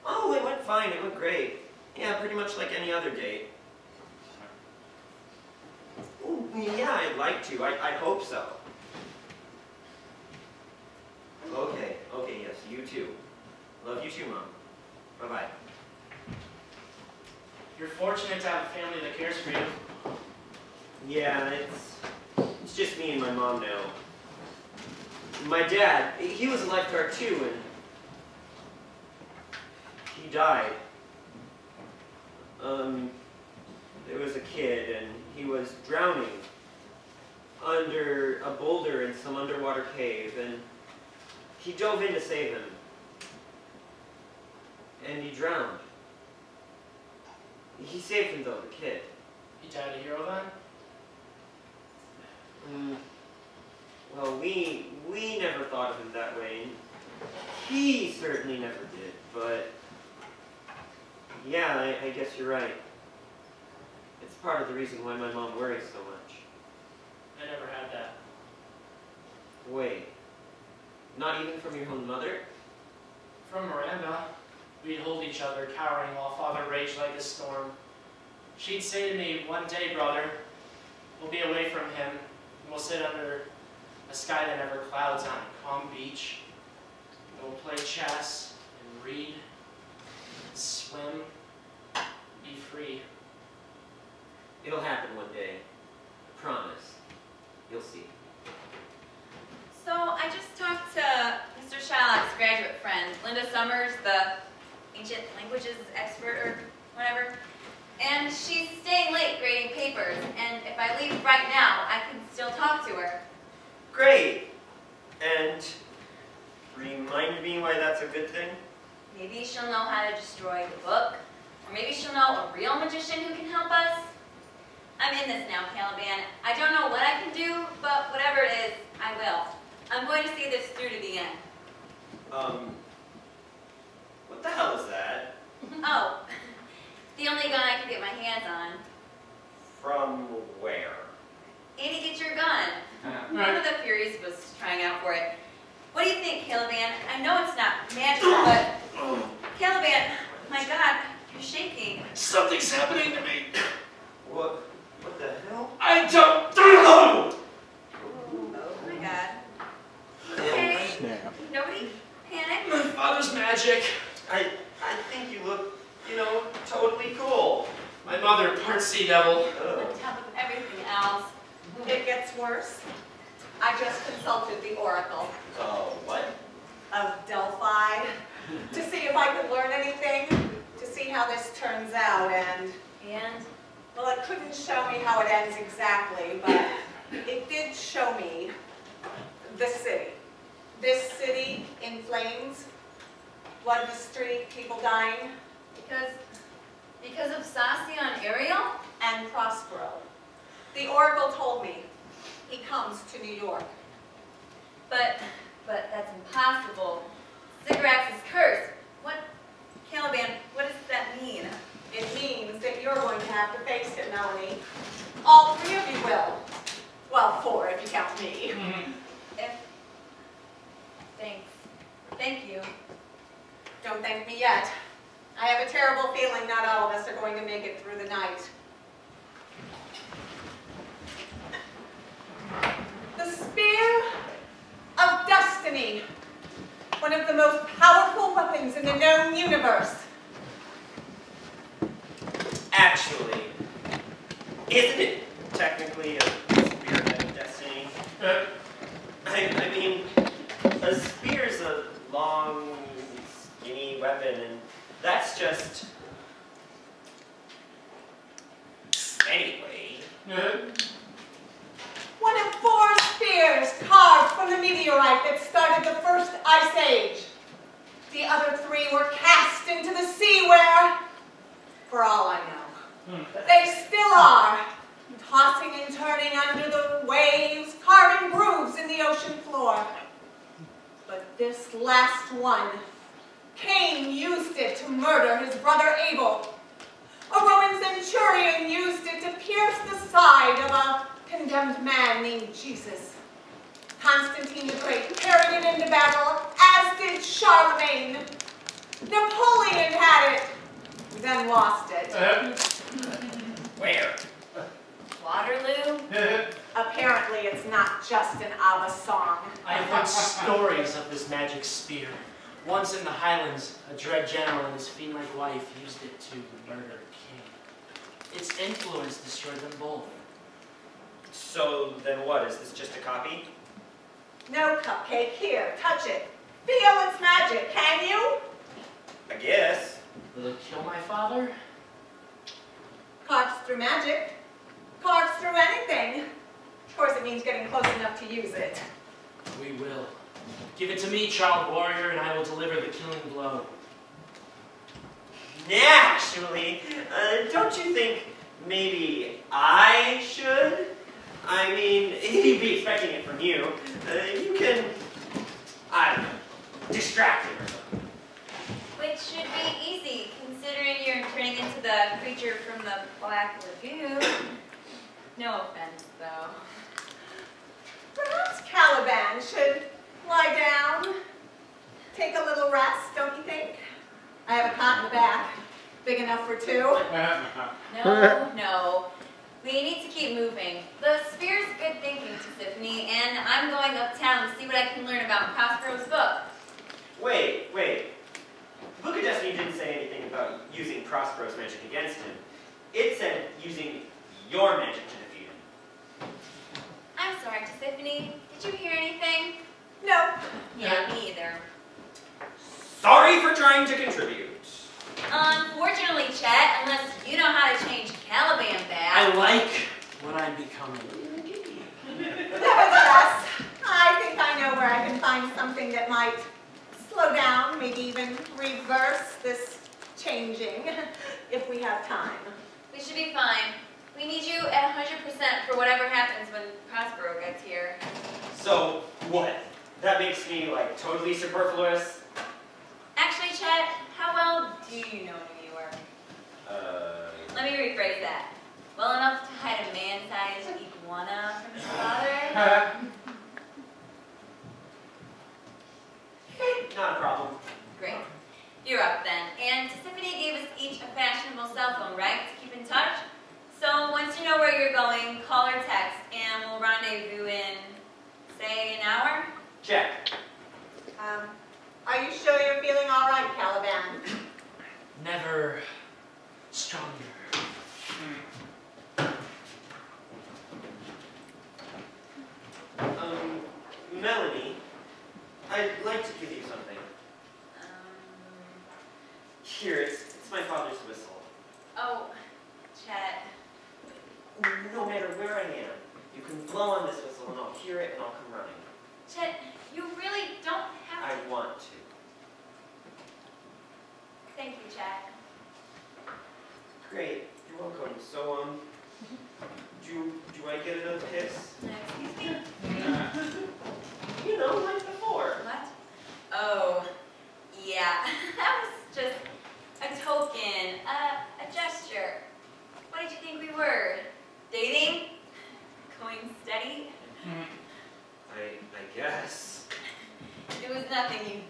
Oh, it went fine, it went great. Yeah, pretty much like any other date. Ooh, yeah, I'd like to. I hope so. Okay, okay, yes, you too. Love you too, Mom. Bye-bye. You're fortunate to have a family that cares for you. Yeah, it's just me and my mom now. My dad, he was a lifeguard too, and he died. There was a kid, and he was drowning under a boulder in some underwater cave, and he dove in to save him. And he drowned. He saved him though, the kid. He died a hero then? Well, we never thought of him that way. He certainly never did, but yeah, I guess you're right. It's part of the reason why my mom worries so much. I never had that. Wait, not even from your own mother? From Miranda, we'd hold each other, cowering while Father raged like a storm. She'd say to me, "One day, brother, we'll be away from him, and we'll sit under a sky that never clouds on a calm beach, and we'll play chess, and read, and swim, be free." It'll happen one day. I promise. You'll see. So I just talked to Mr. Shylock's graduate friend, Linda Summers, the ancient languages expert or whatever. And she's staying late grading papers. And if I leave right now, I can still talk to her. Great! And remind me why that's a good thing? Maybe she'll know how to destroy the book. Or maybe she'll know a real magician who can help us. I'm in this now, Caliban. I don't know what I can do, but whatever it is, I will. I'm going to see this through to the end. What the hell is that? Oh, the only gun I can get my hands on. From where? Andy, get your gun. One of the Furies was trying out for it. What do you think, Caliban? I know it's not magical, but... Caliban, my God, you're shaking. Something's happening to me. What the hell? I don't know! Oh my God. Okay, nobody panic. My father's magic. I think you look, you know, totally cool. My mother, part sea devil. On top of everything else. It gets worse. I just consulted the Oracle What? of Delphi to see if I could learn anything, to see how this turns out, and, well, it couldn't show me how it ends exactly, but it did show me the city. This city in flames, blood in the street, people dying, Because of Sassy on Ariel? and Prospero. The Oracle told me he comes to New York. But that's impossible. Sycorax is cursed. What, Caliban, what does that mean? It means that you're going to have to face it, Melanie. All three of you will. Well, 4 if you count me. Thank you. Don't thank me yet. I have a terrible feeling not all of us are going to make it through the night. The Spear of Destiny. One of the most powerful weapons in the known universe. Actually, Isn't it technically a spearhead of destiny? I mean, a spear's a long, skinny weapon, and that's just... Anyway. One of 4 spears carved from the meteorite that started the first ice age. The other 3 were cast into the sea where, for all I know, they still are, tossing and turning under the waves, carving grooves in the ocean floor. But this last one, Cain used it to murder his brother Abel. A Roman centurion used it to pierce the side of a condemned man named Jesus. Constantine the Great carried it into battle, as did Charlemagne. Napoleon had it, then lost it. Where? Waterloo? Apparently it's not just an ABBA song. I have heard stories of this magic spear. Once in the Highlands, a dread general and his fiend-like wife used it to murder a king. Its influence destroyed them both. So then what? Is this just a copy? No, Cupcake, here, touch it. Feel its magic, can you? I guess. Will it kill my father? Carves through magic. Carves through anything. Of course, it means getting close enough to use it. We will. Give it to me, child warrior, and I will deliver the killing blow. Actually, don't you think maybe I should? I mean, he'd be expecting it from you. You can, I don't know, distract him or something. Which should be easy, considering you're turning into the creature from the Black Lagoon. No offense, though. Perhaps Caliban should lie down, take a little rest, don't you think? I have a cot in the back, big enough for 2. No. We need to keep moving. The spear's good thinking, Tiffany, and I'm going uptown to see what I can learn about Prospero's book. Wait. The Book of Destiny didn't say anything about using Prospero's magic against him. It said using your magic to defeat him. I'm sorry, Tiffany. Did you hear anything? No. Yeah, me either. Sorry for trying to contribute. Unfortunately, Chet, unless you know how to change Caliban back. I like what I'm becoming. Nevertheless, I think I know where I can find something that might slow down, maybe even reverse this changing, if we have time. We should be fine. We need you at 100% for whatever happens when Prospero gets here. So, what? That makes me, like, totally superfluous? Actually, Chet, how well do you know New York? Let me rephrase that. Well enough to hide a man-sized iguana from his father? Not a problem. Great. You're up then. And Tiffany gave us each a fashionable cell phone, right, to keep in touch? So once you know where you're going, call or text, and we'll rendezvous in, say, an hour? Check. Are you sure you're feeling all right, Caliban? Never stronger. Melanie, I'd like to give you something. Here, it's my father's whistle. Oh, Chet. No matter where I am, you can blow on this whistle and I'll hear it and I'll come running. Chet, you really don't have to. I want to. Thank you, Chet. Great, you're welcome. So, do you want to get another kiss? Excuse me? You know, like before. What? Oh, yeah. That was just a token, a gesture. What did you think we were? Dating? Going steady? I guess. It was nothing, you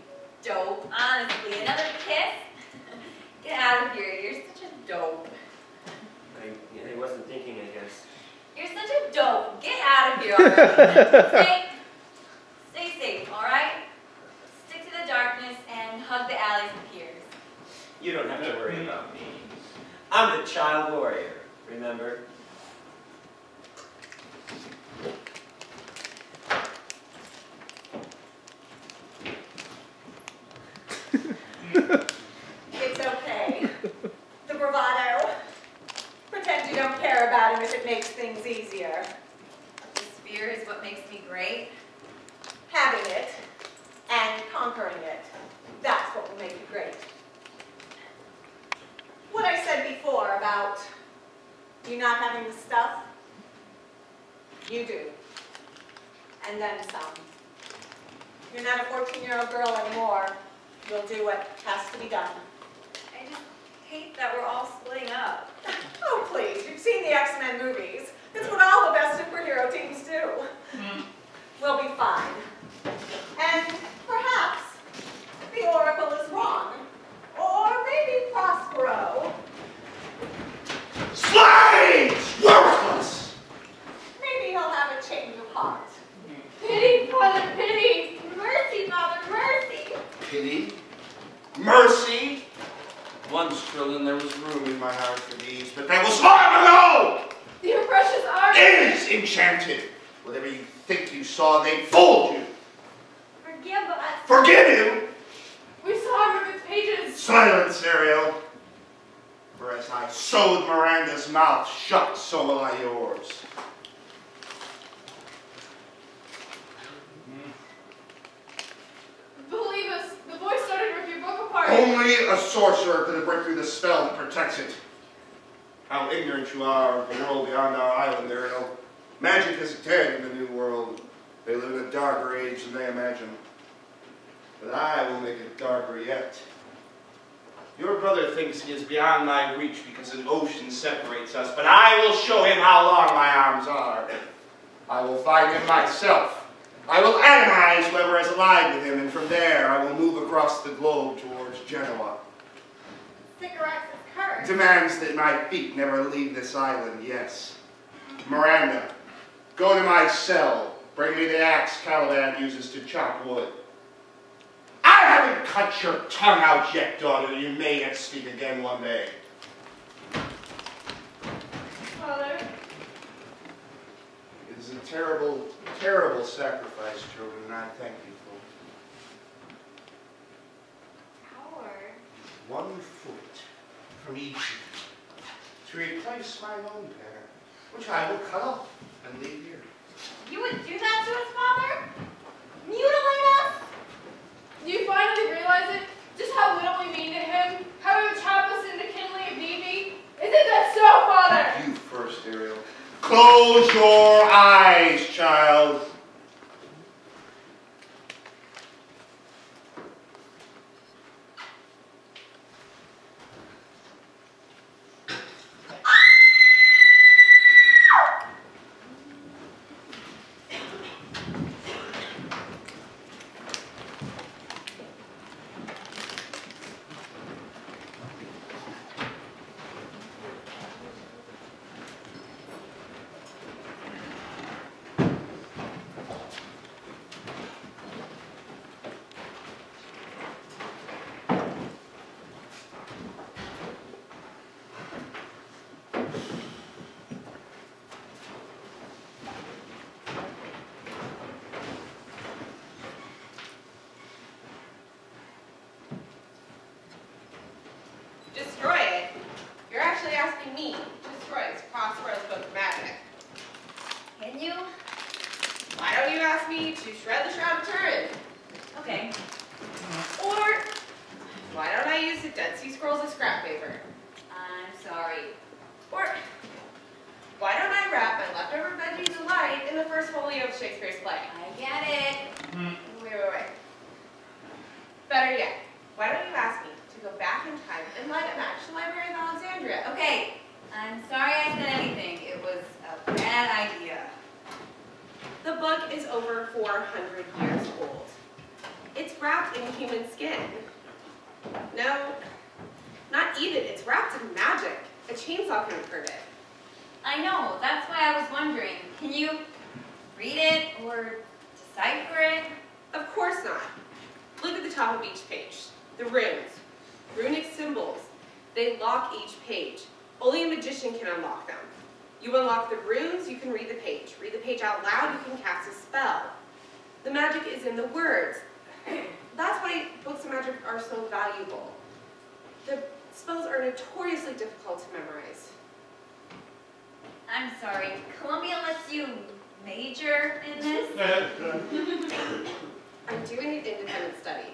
dope. Honestly, another kiss? Get out of here. You're such a dope. I wasn't thinking, I guess. You're such a dope. Get out of here already. Stay safe, all right? Stick to the darkness and hug the alleys and piers. You don't have to worry about me. I'm the child warrior, remember? fear. This fear is what makes me great. Having it and conquering it. That's what will make you great. What I said before about you not having the stuff, you do. And then some. You're not a 14-year-old girl anymore. You'll do what has to be done. I just hate that we're all splitting up. Oh, please, you've seen the X-Men movies. It's what all the best superhero teams do. We'll be fine. And perhaps the Oracle is wrong. Or maybe Prospero. Slaves! Worthless! Maybe he'll have a change of heart. Pity, Father, pity. Mercy, Father, mercy. Pity? Mercy? Once, children, there was room in my heart for these, but that was long ago! Your precious arm. Is enchanted. Whatever you think you saw, they fooled you. Forgive us. Forgive you? We saw him in its pages. Silence, Ariel. For as I sewed Miranda's mouth shut, so will I yours. Believe us, the boy started to rip your book apart. Only a sorcerer could break through the spell that protects it. How ignorant you are of the world beyond our island, Ariel. Magic is dead in the new world. They live in a darker age than they imagine. But I will make it darker yet. Your brother thinks he is beyond my reach because an ocean separates us, but I will show him how long my arms are. I will find him myself. I will atomize whoever is alive with him, and from there I will move across the globe towards Genoa. Sycorax is cursed. Demands that my feet never leave this island, yes. Miranda, go to my cell. Bring me the axe Caliban uses to chop wood. I haven't cut your tongue out yet, daughter. You may yet speak again one day. Father. It is a terrible, terrible sacrifice, children, and I thank you for it. Howard. 1 foot from each to replace my own pair, which I will cut off and leave here. You would do that to us, Father? Mutilate us? Do you finally realize it? Just how little we mean to him? How he would chop us into kindling if need be? Isn't that so, Father? You first, Ariel. Close your eyes, child. Destroy it? You're actually asking me to destroy Prospero's book of magic. Can you? Why don't you ask me to shred the Shroud of Turin? Okay. Or why don't I use the Dead Sea Scrolls as scrap paper? I'm sorry. Or why don't I wrap my leftover veggies alight in the first folio of Shakespeare's play? I get it. Wait. Better yet, why don't you ask me to go back in time and light a match to the Library of Alexandria? Okay. I'm sorry I said anything. It was a bad idea. The book is over 400 years old. It's wrapped in human skin. No, not even. It's wrapped in magic. A chainsaw can prove it. I know. That's why I was wondering. Can you read it or decipher it? Of course not. Look at the top of each page. The runes. Runic symbols. They lock each page. Only a magician can unlock them. You unlock the runes, you can read the page. Read the page out loud, you can cast a spell. The magic is in the words. That's why books of magic are so valuable. The spells are notoriously difficult to memorize. I'm sorry. Columbia lets you major in this? I'm doing an independent study.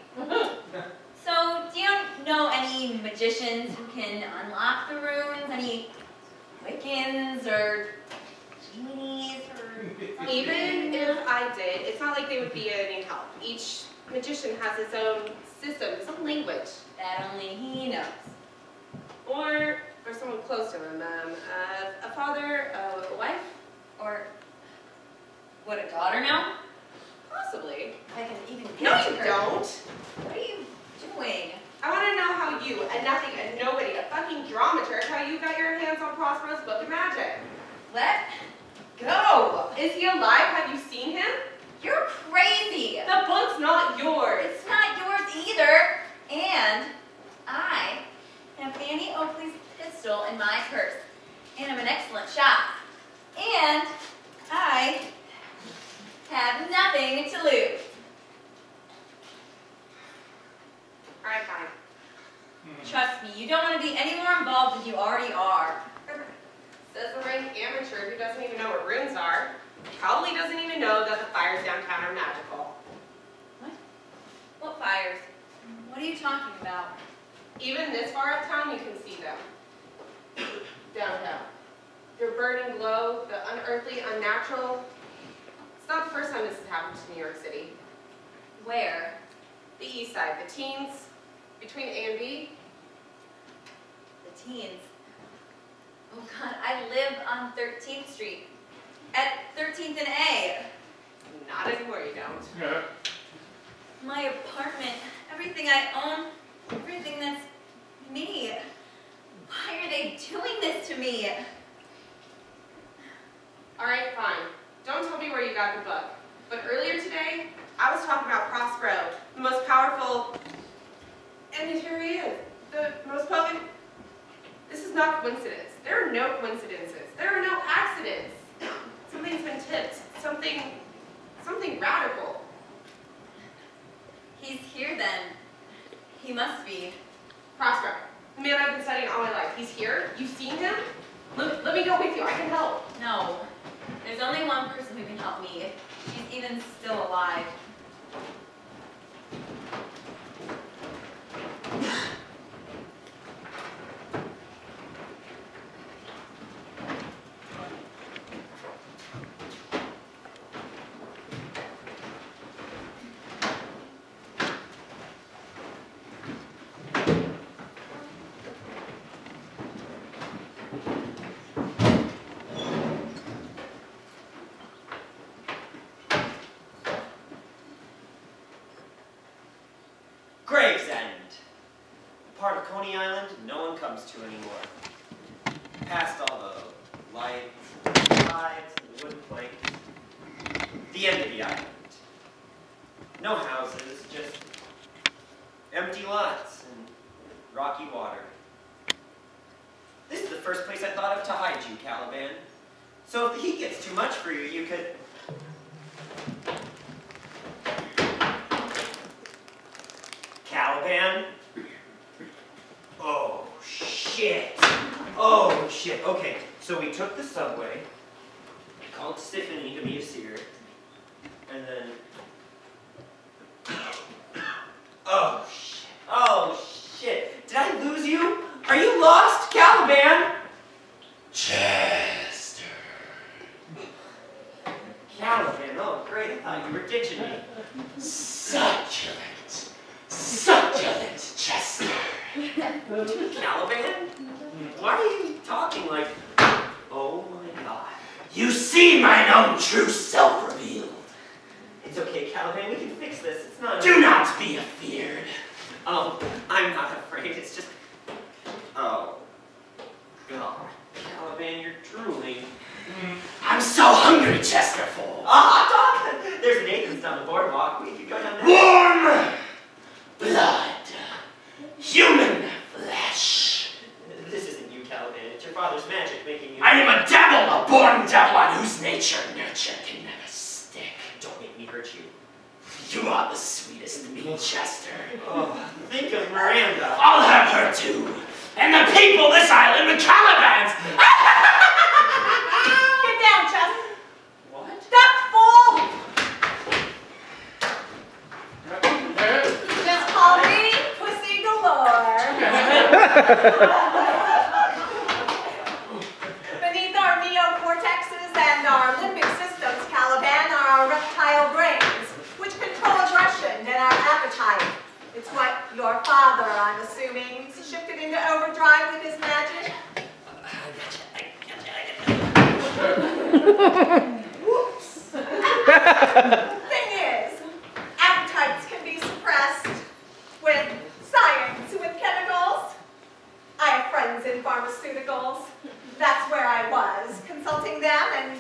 So, do you know any magicians who can unlock the runes? Any Wiccans or genies or... Even if I did, it's not like they would be any help. Each magician has his own system, his own language. That only he knows. Or someone close to him, a father, a wife, Or would a daughter know? possibly. I can even No, picture you her. don't. What are you doing? I want to know how you, a nothing, a nobody, a fucking dramaturg, how you got your hands on Prospero's Book of Magic. Let go. Is he alive? Have you seen him? You're crazy. The book's not yours. It's not yours either. And I have Annie Oakley's pistol in my purse. And I'm an excellent shot. And I have nothing to lose. All right, fine. Trust me, you don't want to be any more involved than you already are. Says the rank amateur who doesn't even know what runes are. Probably doesn't even know that the fires downtown are magical. What? What fires? What are you talking about? Even this far uptown, you can see them. Downtown. Your burning glow, the unearthly, unnatural. It's not the first time this has happened to New York City. Where? The east side, the teens, between A and B. The teens. Oh God, I live on 13th Street. At 13th and A. Not anymore, you don't. My apartment, everything I own, everything that's me. Why are they doing this to me? All right, fine. Don't tell me where you got the book. But earlier today, I was talking about Prospero, the most powerful, and here he is, the most potent. This is not coincidence. There are no coincidences. There are no accidents. Something's been tipped. Something radical. He's here then. He must be. Prospero, the man I've been studying all my life. He's here. You've seen him? Let me go with you. I can help. No. There's only one person who can help me, if she's even still alive. Part of Coney Island no one comes to anymore. Past all the lights, the tides, and the wooden planks. The end of the island. No houses, just empty lots and rocky water. This is the first place I thought of to hide you, Caliban. So if the heat gets too much for you, you could... Caliban? Oh, shit. Oh, shit. Okay, so we took the subway, called Tiffany to meet us here, and then... Oh, shit. Oh, shit. Did I lose you? Are you lost, Caliban? Chester. Caliban, oh, great. I thought you were ditching me. Succulent. Succulent, Chester. Caliban? Why are you talking like... Oh, my God. You see mine own true self revealed. It's okay, Caliban. We can fix this. It's not... Do not be afeared. Oh, I'm not afraid. It's just... Oh. God. Caliban, you're drooling. I'm so hungry, Chesterful. A hot dog? There's Nathan's down the boardwalk. We could go down there. Warm blood. Human flesh. This isn't you, Caliban. It's your father's magic making you... I am a devil, a born devil on whose nature nurture can never stick. Don't make me hurt you. You are the sweetest to me, Chester. Oh, think of Miranda. I'll have her too. And the people this island with Calibans. Beneath our neocortexes and our limbic systems, Caliban, are our reptile brains, which control aggression and our appetite. It's what your father, I'm assuming, shifted into overdrive with his magic. Whoops. Thing is, appetites can be suppressed with science, with chemicals. I have friends in pharmaceuticals. That's where I was, consulting them, and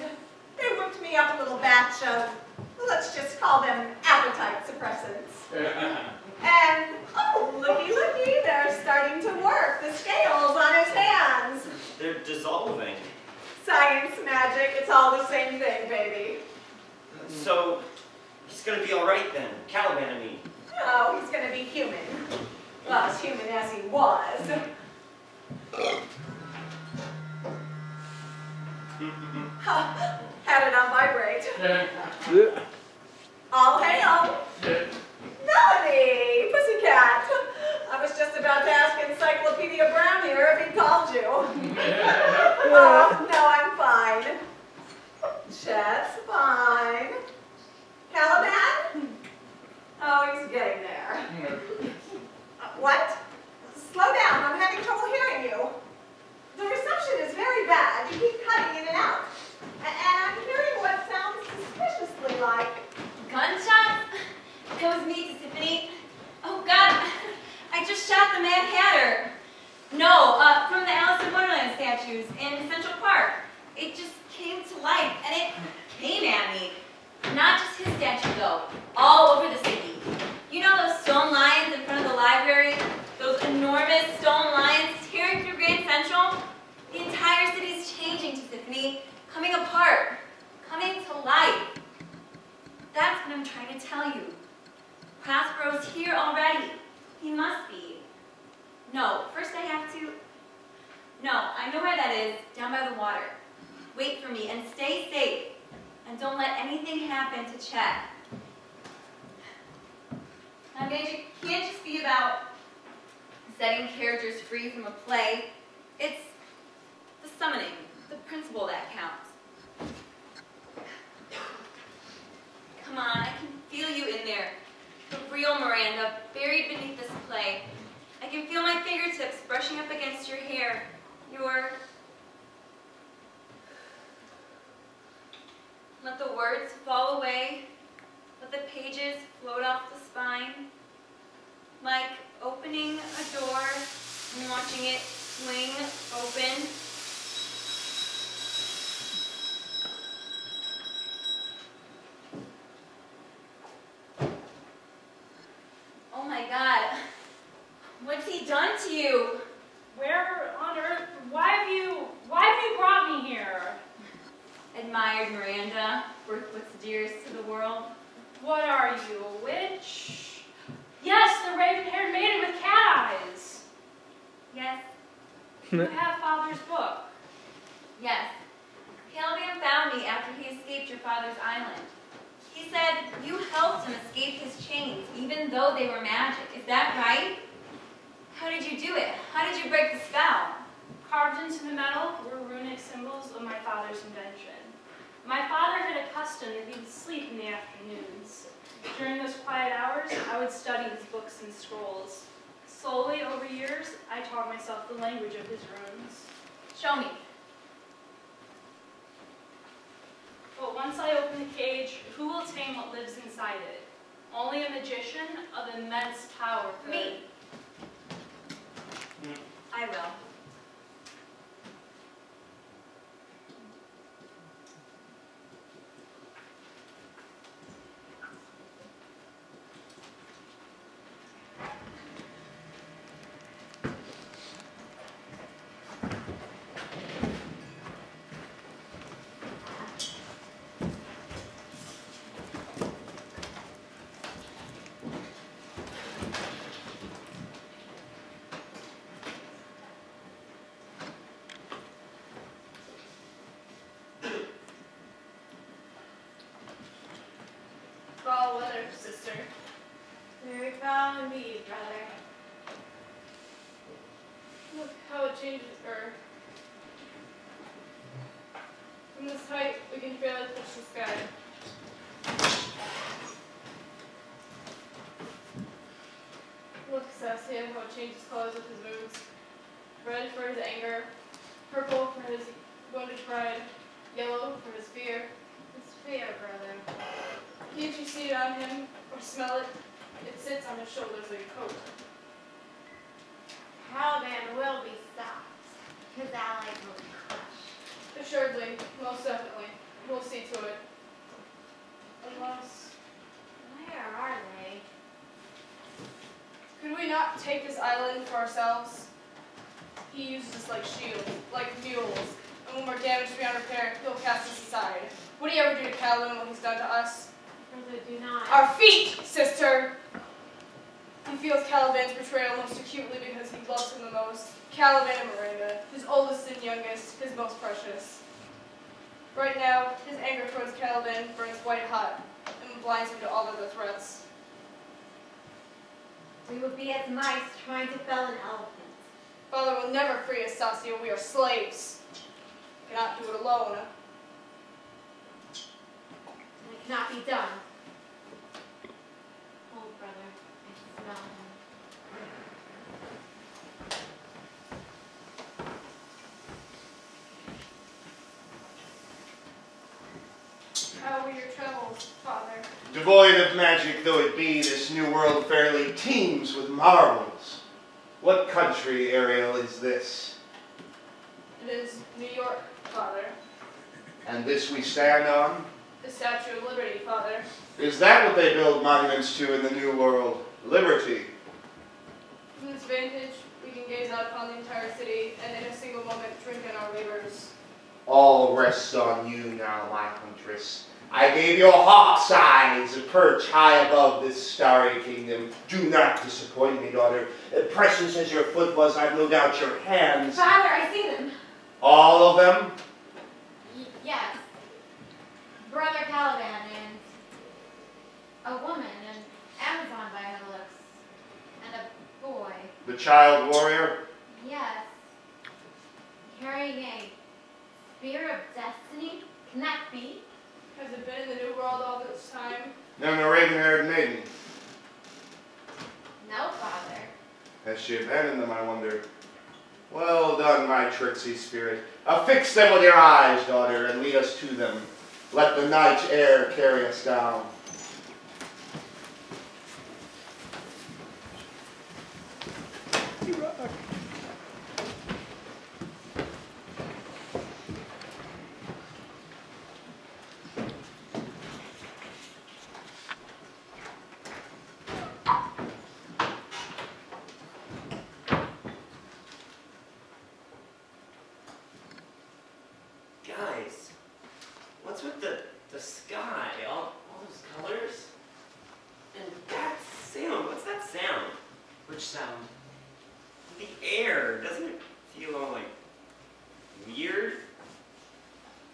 they whipped me up a little batch of, let's just call them appetite suppressants. And, oh, looky, they're starting to work. The scales on his hands. They're dissolving. Science, magic, it's all the same thing, baby. So, he's gonna be alright then. Caliban, I mean. No, he's gonna be human. Well, as human as he was. Had it on vibrate. All hail. Melody, pussycat. I was just about to ask Encyclopedia Brown here if he called you. Oh, no, I'm fine. Chet's fine. Caliban? Oh, he's getting there. What? Slow down, I'm having trouble hearing you. The reception is very bad. You keep cutting in and out. And I'm hearing what sounds suspiciously like Gunshots? That was me, Tiffany. Oh God, I just shot the Mad Hatter. No, from the Alice in Wonderland statues in Central Park. It just came to life, and it came at me. Not just his statue, though. All over the city. You know those stone lions in front of the library? Those enormous stone lions tearing through Grand Central? The entire city's changing, Tiffany. Coming apart. Coming to life. That's what I'm trying to tell you. Prospero's here already. He must be. No, first I have to... No, I know where that is, down by the water. Wait for me and stay safe. And don't let anything happen to Chet. Now, Major, can't just be about setting characters free from a play. It's the summoning, the principle that counts. Come on, I can feel you in there. The real Miranda, buried beneath this play. I can feel my fingertips brushing up against your hair. Your... Let the words fall away. Let the pages float off the spine. Like opening a door and watching it swing open. Oh my God. What's he done to you? Where on earth? Why have you brought me here? Admired Miranda, worth what's dearest to the world. What are you, a witch? Yes, the raven-haired maiden with cat eyes. Yes. You have Father's book. Yes. Caliban found me after he escaped your father's island. He said you helped him escape his chains, even though they were magic. Is that right? How did you do it? How did you break the spell? Carved into the metal were runic symbols of my father's invention. My father had a custom that he would sleep in the afternoons. During those quiet hours, I would study his books and scrolls. Slowly, over years, I taught myself the language of his runes. Show me. But once I open the cage, who will tame what lives inside it? Only a magician of immense power could. Me. I will. Foul weather, sister. Very foul indeed, brother. Look how it changes her. From this height, we can barely touch the sky. Look, Sassian, how it changes colors with his moods. Red for his anger, purple for his wounded pride, yellow for his fear. His fear, brother. Can't you see it on him, or smell it? It sits on his shoulders like a coat. Caliban will be stopped. His allies will be crushed. Assuredly, most definitely. We'll see to it. Unless... Where are they? Could we not take this island for ourselves? He uses us like shields, like mules, and when we're damaged beyond repair, he'll cast us aside. Would he ever do to Caliban what he's done to us? Brother, do not. Our feet, sister! He feels Caliban's betrayal most acutely because he loves him the most. Caliban and Miranda, his oldest and youngest, his most precious. Right now, his anger towards Caliban burns white hot and blinds him to all other threats. We will be as mice trying to fell an elephant. Father will never free us, Sassia. We are slaves. We cannot do it alone. And it cannot be done. Oh, brother, I smell him. How were your travels, Father? Devoid of magic though it be, this new world fairly teems with marvels. What country, Ariel, is this? It is New York, Father. And this we stand on? The Statue of Liberty, Father. Is that what they build monuments to in the New World? Liberty. From this vantage, we can gaze out upon the entire city and in a single moment drink in our labors. All rests on you now, my huntress. I gave your hawk's eyes a perch high above this starry kingdom. Do not disappoint me, daughter. Precious as your foot was, I've no doubt your hands. Father, I see them. All of them? Yes. Brother Caliban and a woman, an Amazon by her looks, and a boy. The child warrior? Yes. Carrying a spear of destiny? Can that be? Has it been in the New World all this time? Then the raven-haired maiden. No, Father. Has she abandoned them, I wonder? Well done, my tricksy spirit. Affix them with your eyes, daughter, and lead us to them. Let the night air carry us down. Guys, what's with the sky? All those colors? And that sound, what's that sound? Which sound? The air, doesn't it feel all like weird?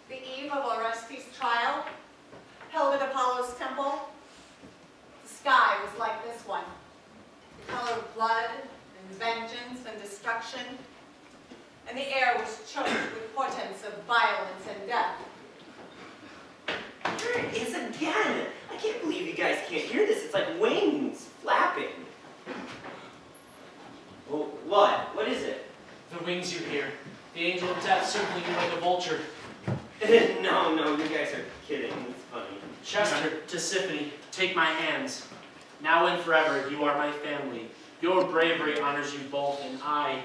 The eve of Orestes' trial, held at Apollo's temple, the sky was like this one. The color of blood and vengeance and destruction, and the air was choked with portents of violence and death. There it is again! I can't believe you guys can't hear this. It's like wings flapping. Well, what? What is it? The wings you hear. The angel of death circling you like a vulture. No, you guys are kidding. It's funny. Chester, Tisiphone, take my hands. Now and forever, you are my family. Your bravery honors you both, and I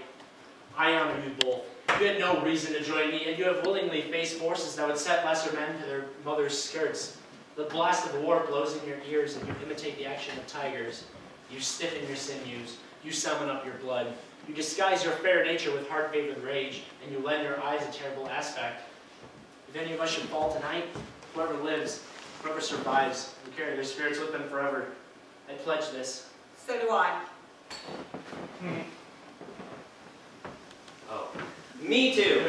honor you both. You had no reason to join me, and you have willingly faced forces that would set lesser men to their mother's skirts. The blast of war blows in your ears, and you imitate the action of tigers. You stiffen your sinews. You summon up your blood. You disguise your fair nature with hard-favored rage, and you lend your eyes a terrible aspect. If any of us should fall tonight, whoever lives, whoever survives, will carry their spirits with them forever. I pledge this. So do I. Oh, me too.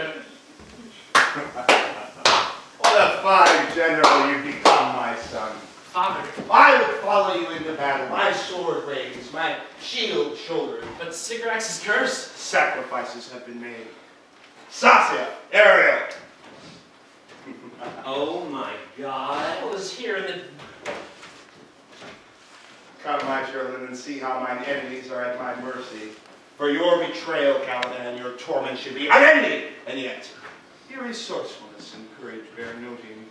What a fine general you've become, my son. Father. I will follow you into battle, my sword raised, my shield shouldered. But Sycorax is cursed. Sacrifices have been made. Saskia, Ariel. Oh my God. I was here in the... Come, my children, and see how mine enemies are at my mercy. For your betrayal, Caliban, your torment should be unending. And yet, your resourcefulness and courage bear noting.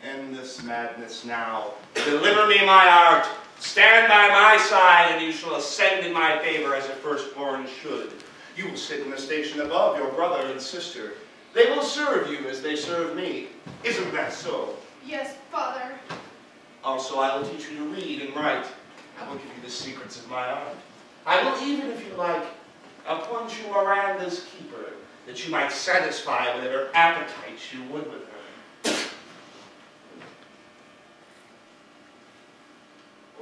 End this madness now. Deliver me my art. Stand by my side, and you shall ascend in my favor as a firstborn should. You will sit in the station above your brother and sister. They will serve you as they serve me. Isn't that so? Yes, Father. Also, I will teach you to read and write. I will give you the secrets of my art. I will even, if you like, appoint you Miranda's keeper, that you might satisfy whatever appetites you would with her.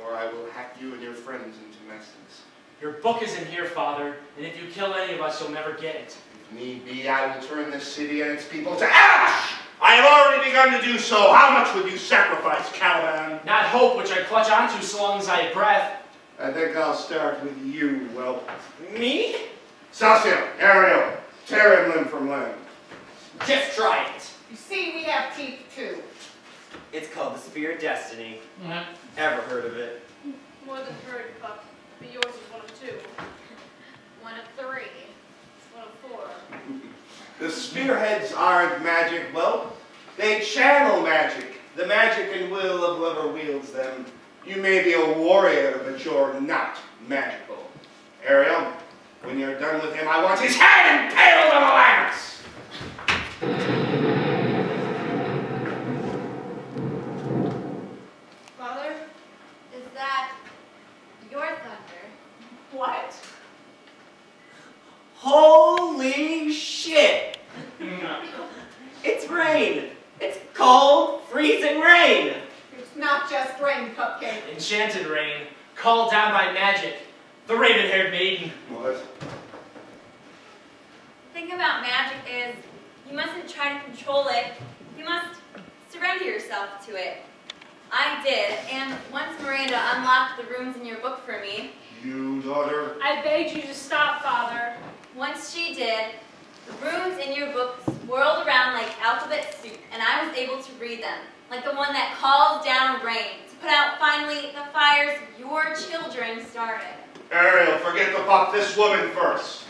Or I will hack you and your friends into masters. Your book is in here, Father, and if you kill any of us, you'll never get it. If need be, I will turn this city and its people to ash! I have already begun to do so. How much would you sacrifice, Caliban? Not hope, which I clutch onto so long as I have breath. I think I'll start with you, whelp. Me? Saskia, Ariel, tear him limb from limb. Just try it. You see, we have teeth too. It's called the Spear of Destiny. Ever heard of it? More than heard, Pup. But yours is one of two. One of three. One of four. The spearheads aren't magic, well, they channel magic. The magic and will of whoever wields them. You may be a warrior, but you're not magical. Ariel, when you're done with him, I want his head impaled on a lance! Father? Is that your thunder? What? Holy shit! It's rain! It's cold, freezing rain! It's not just rain, Cupcake. Enchanted rain, called down by magic. The raven-haired maiden. What? The thing about magic is you mustn't try to control it. You must surrender yourself to it. I did, and once Miranda unlocked the runes in your book for me, You, daughter? I begged you to stop, Father. once she did, the runes in your book swirled around like alphabet soup, and I was able to read them, like the one that calls down rain, to put out finally the fires your children started. Ariel, forget the pup, this woman first.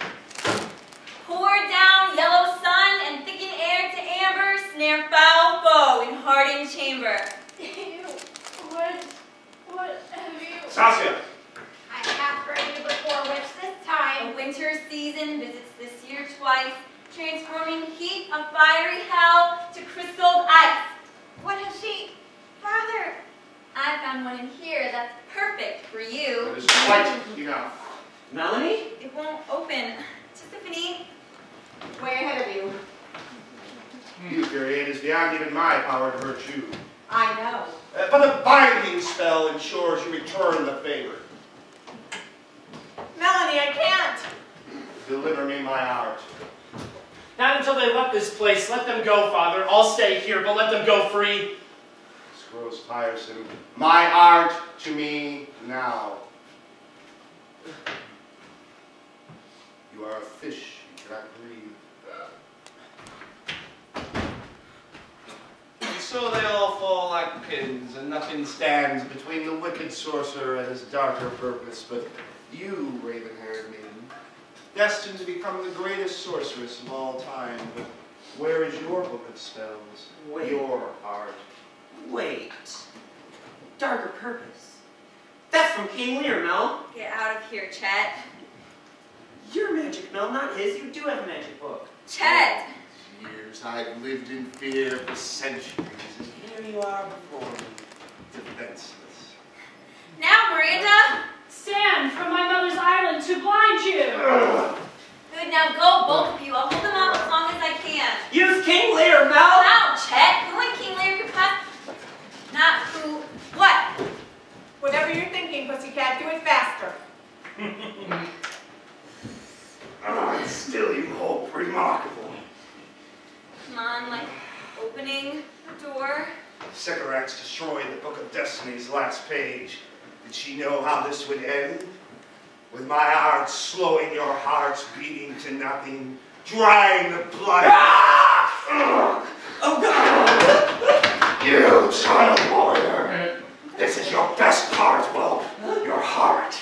Pour down yellow sun and thicken air to amber, snare foul foe in hardened chamber. Ew. What have you... Saskia. I have heard you before, which this A time... winter season visits this year twice, transforming heat of fiery hell to crystalled ice. What has she... Father... I found one in here that's perfect for you. That is quite enough. Melanie? It won't open. Tiffany, Way ahead of you. You, period, is beyond even my power to hurt you. I know. But a binding spell ensures you return the favor. Melanie, I can't. Deliver me my art. Not until they left this place. Let them go, Father. I'll stay here, but let them go free. This grows tiresome. My art to me now. You are a fish. You cannot breathe. And so they all fall like pins, and nothing stands between the wicked sorcerer and his darker purpose but you, raven-haired maiden, destined to become the greatest sorceress of all time. But where is your book of spells? Wait. Your art? Wait. Darker purpose. That's from King Lear, Mel. get out of here, Chet. Your magic, Mel, not his. You do have a magic book. Chet! Years I've lived in fear for centuries, and here you are before me, defenseless. Now, Miranda! Stand from my mother's island to blind you. Good, now go, both of you. I'll hold them off as long as I can. Use King Lear, Mel! Wow, Chet! Who in King Lear could not who... What? Whatever you're thinking, Pussycat, do it faster. And still you hope. Remarkable. Come on, like opening the door. Sycorax destroy the Book of Destiny's last page, did she know how this would end? With my art slowing your hearts beating to nothing, drying the blood. Oh God! You child warrior! This is your best part, Wolf. Your heart.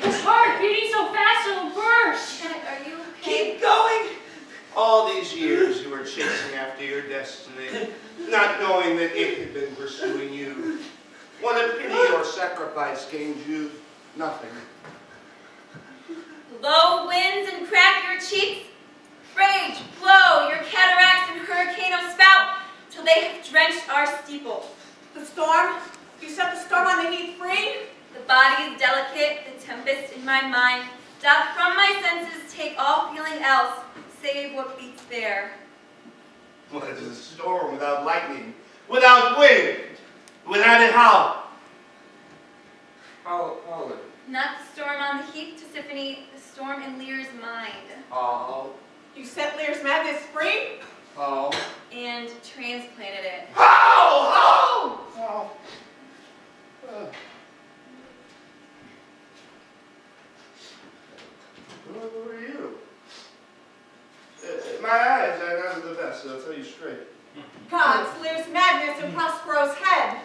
His heart beating so fast it'll burst. Chet, are you okay? Keep going! All these years you were chasing after your destiny, not knowing that it had been pursuing you. What a pity your sacrifice gained you nothing. Blow winds and crack your cheeks. Rage, blow your cataracts and hurricane spout till they have drenched our steeple. The storm? You set the storm on the heat free? The body is delicate, the tempest in my mind doth from my senses take all feeling else, save what beats there. What is a storm without lightning, without wind, without it how? How it? Not the storm on the heath, Tisiphone, the storm in Lear's mind. How? You set Lear's madness free? How? And transplanted it. How? Who are you? My eyes are none of the best, I'll tell you straight. God's Lear's madness in Prospero's head.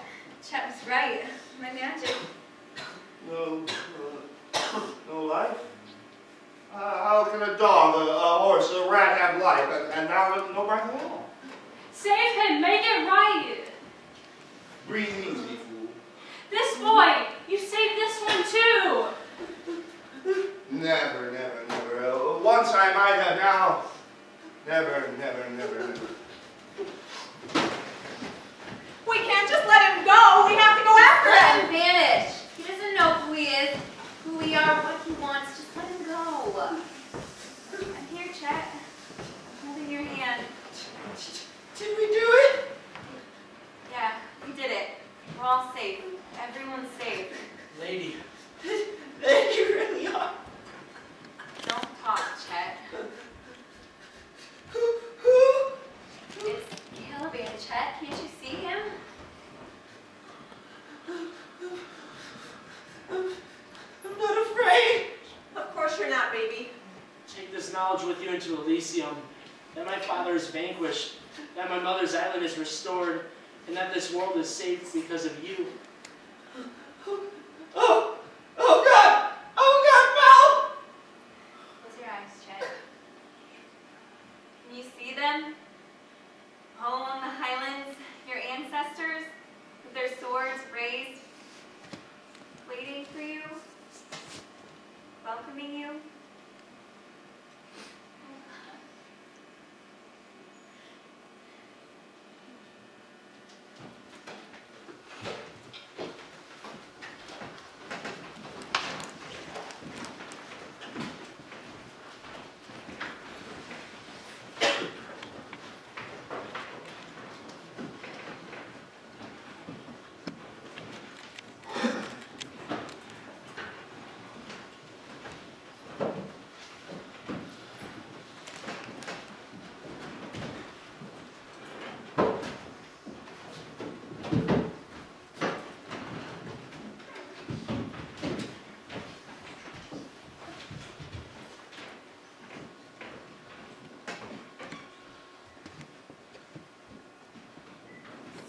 Chet was right. My magic. No life? How can a dog, a horse, a rat have life, and now no breath at all? Save him, make it right. Breathe easy, fool. This boy, you saved this one too. Never, never, never. Once I might have, now. Never, never, never, never. We can't just let him go. We have to go after Let him. him vanish. He doesn't know who he is, who we are, what he wants. Just let him go. I'm here, Chet. I'm holding your hand. Did we do it? Yeah, we did it. We're all safe. Everyone's safe. Lady, You really are. Don't talk, Chet. Who? It's Caliban, Chet. Can't you see him? I'm not afraid. Of course you're not, baby. take this knowledge with you into Elysium, that my father is vanquished, that my mother's island is restored, and that this world is safe because of you. Oh God! Oh God, Close your eyes, Chet. Can you see them? All along the highlands, your ancestors, with their swords raised, waiting for you, welcoming you.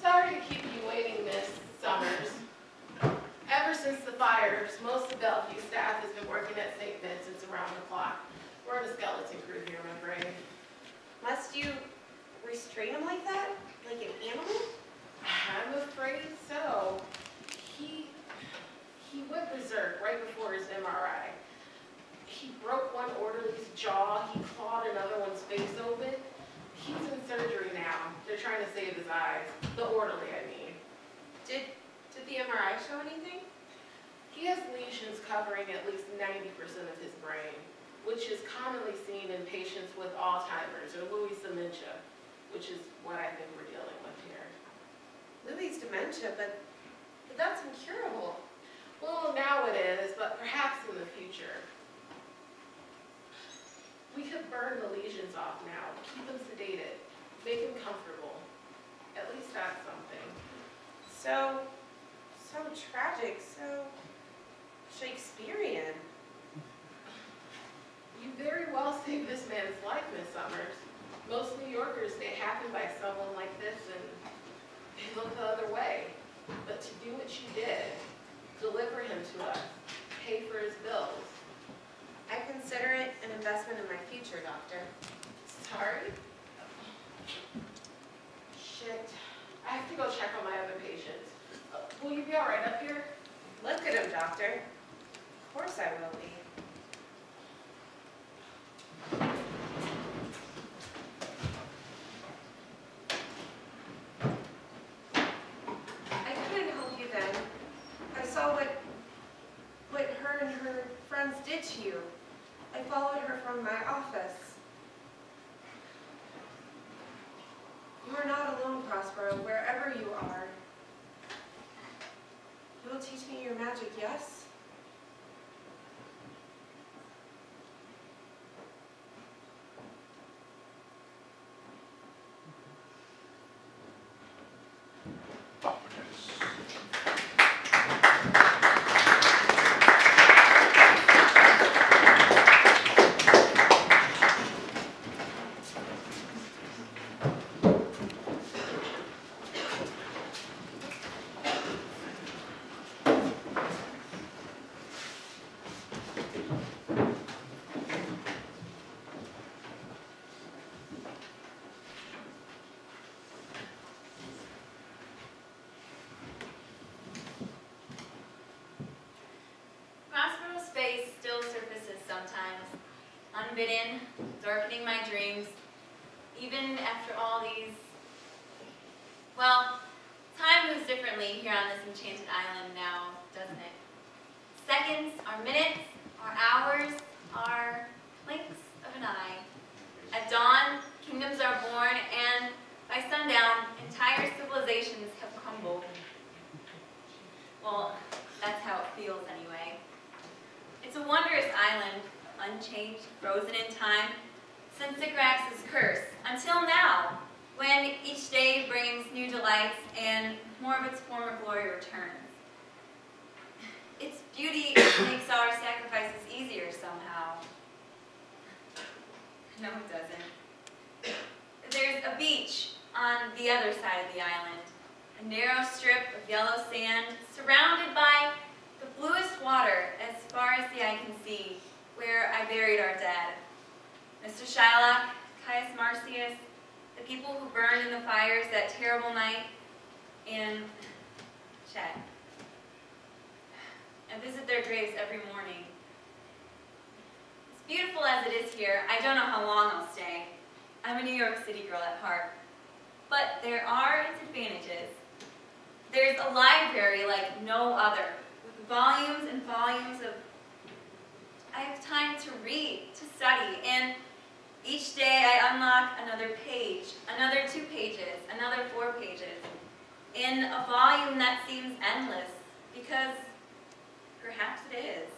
Sorry to keep you waiting, Miss Summers. Ever since the fires, most of Bellevue staff has been working at St. Vincent's around the clock. We're in a skeleton crew here, I'm afraid. Must you restrain him like that? Like an animal? I'm afraid so. He went berserk right before his MRI. He broke one orderly's jaw, he clawed another one's face open. He's in surgery now. They're trying to save his eyes. The orderly, I mean. Did the MRI show anything? He has lesions covering at least 90% of his brain, which is commonly seen in patients with Alzheimer's or Lewy dementia, which is what I think we're dealing with here. Lewy's dementia, but that's incurable. Well, now it is, but perhaps in the future. burn the lesions off now, keep them sedated, make them comfortable. At least that's something. So tragic, so Shakespearean. You very well saved this man's life, Miss Summers. Most New Yorkers, they happen by someone like this and they look the other way. But to do what you did, deliver him to us, pay for his bills. I consider it an investment in my future, Doctor. Sorry? Shit. I have to go check on my other patients. Will you be all right up here? Look at him, Doctor. Of course I will be. I couldn't help you then. I saw what her and her friends did to you. I followed her from my office. You are not alone, Prospero, wherever you are. You will teach me your magic, yes? Prospero's face still surfaces sometimes, unbidden, darkening my dreams, even after all these. Well, time moves differently here on this enchanted island now, doesn't it? Seconds are minutes, are hours, are blinks of an eye. At dawn, kingdoms are born, and by sundown, entire civilizations have crumbled. Well, that's how it feels anyway. It's a wondrous island, unchanged, frozen in time, since Sycorax's curse, until now, when each day brings new delights and more of its former glory returns. Its beauty makes our sacrifices easier somehow. No, it doesn't. There's a beach on the other side of the island, a narrow strip of yellow sand surrounded by the bluest water as far as the eye can see, where I buried our dead. Mr. Shylock, Caius Marcius, the people who burned in the fires that terrible night, and Chet. I visit their graves every morning. As beautiful as it is here, I don't know how long I'll stay. I'm a New York City girl at heart. But there are its advantages. There's a library like no other, with volumes and volumes of... I have time to read, to study, and each day I unlock another page, another 2 pages, another 4 pages, in a volume that seems endless, because perhaps it is.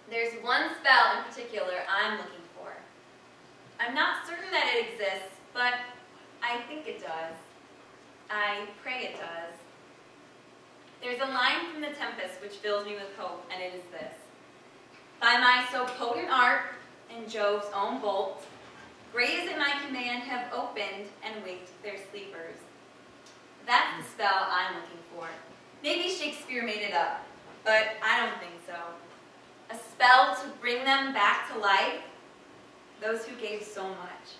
There's one spell in particular I'm looking for. I'm not certain that it exists, but I think it does. I pray it does. There's a line from The Tempest which fills me with hope, and it is this. By my so potent art, and Jove's own bolt, graves at my command have opened and waked their sleepers. That's the spell I'm looking for. Maybe Shakespeare made it up, but I don't think so. A spell to bring them back to life, those who gave so much.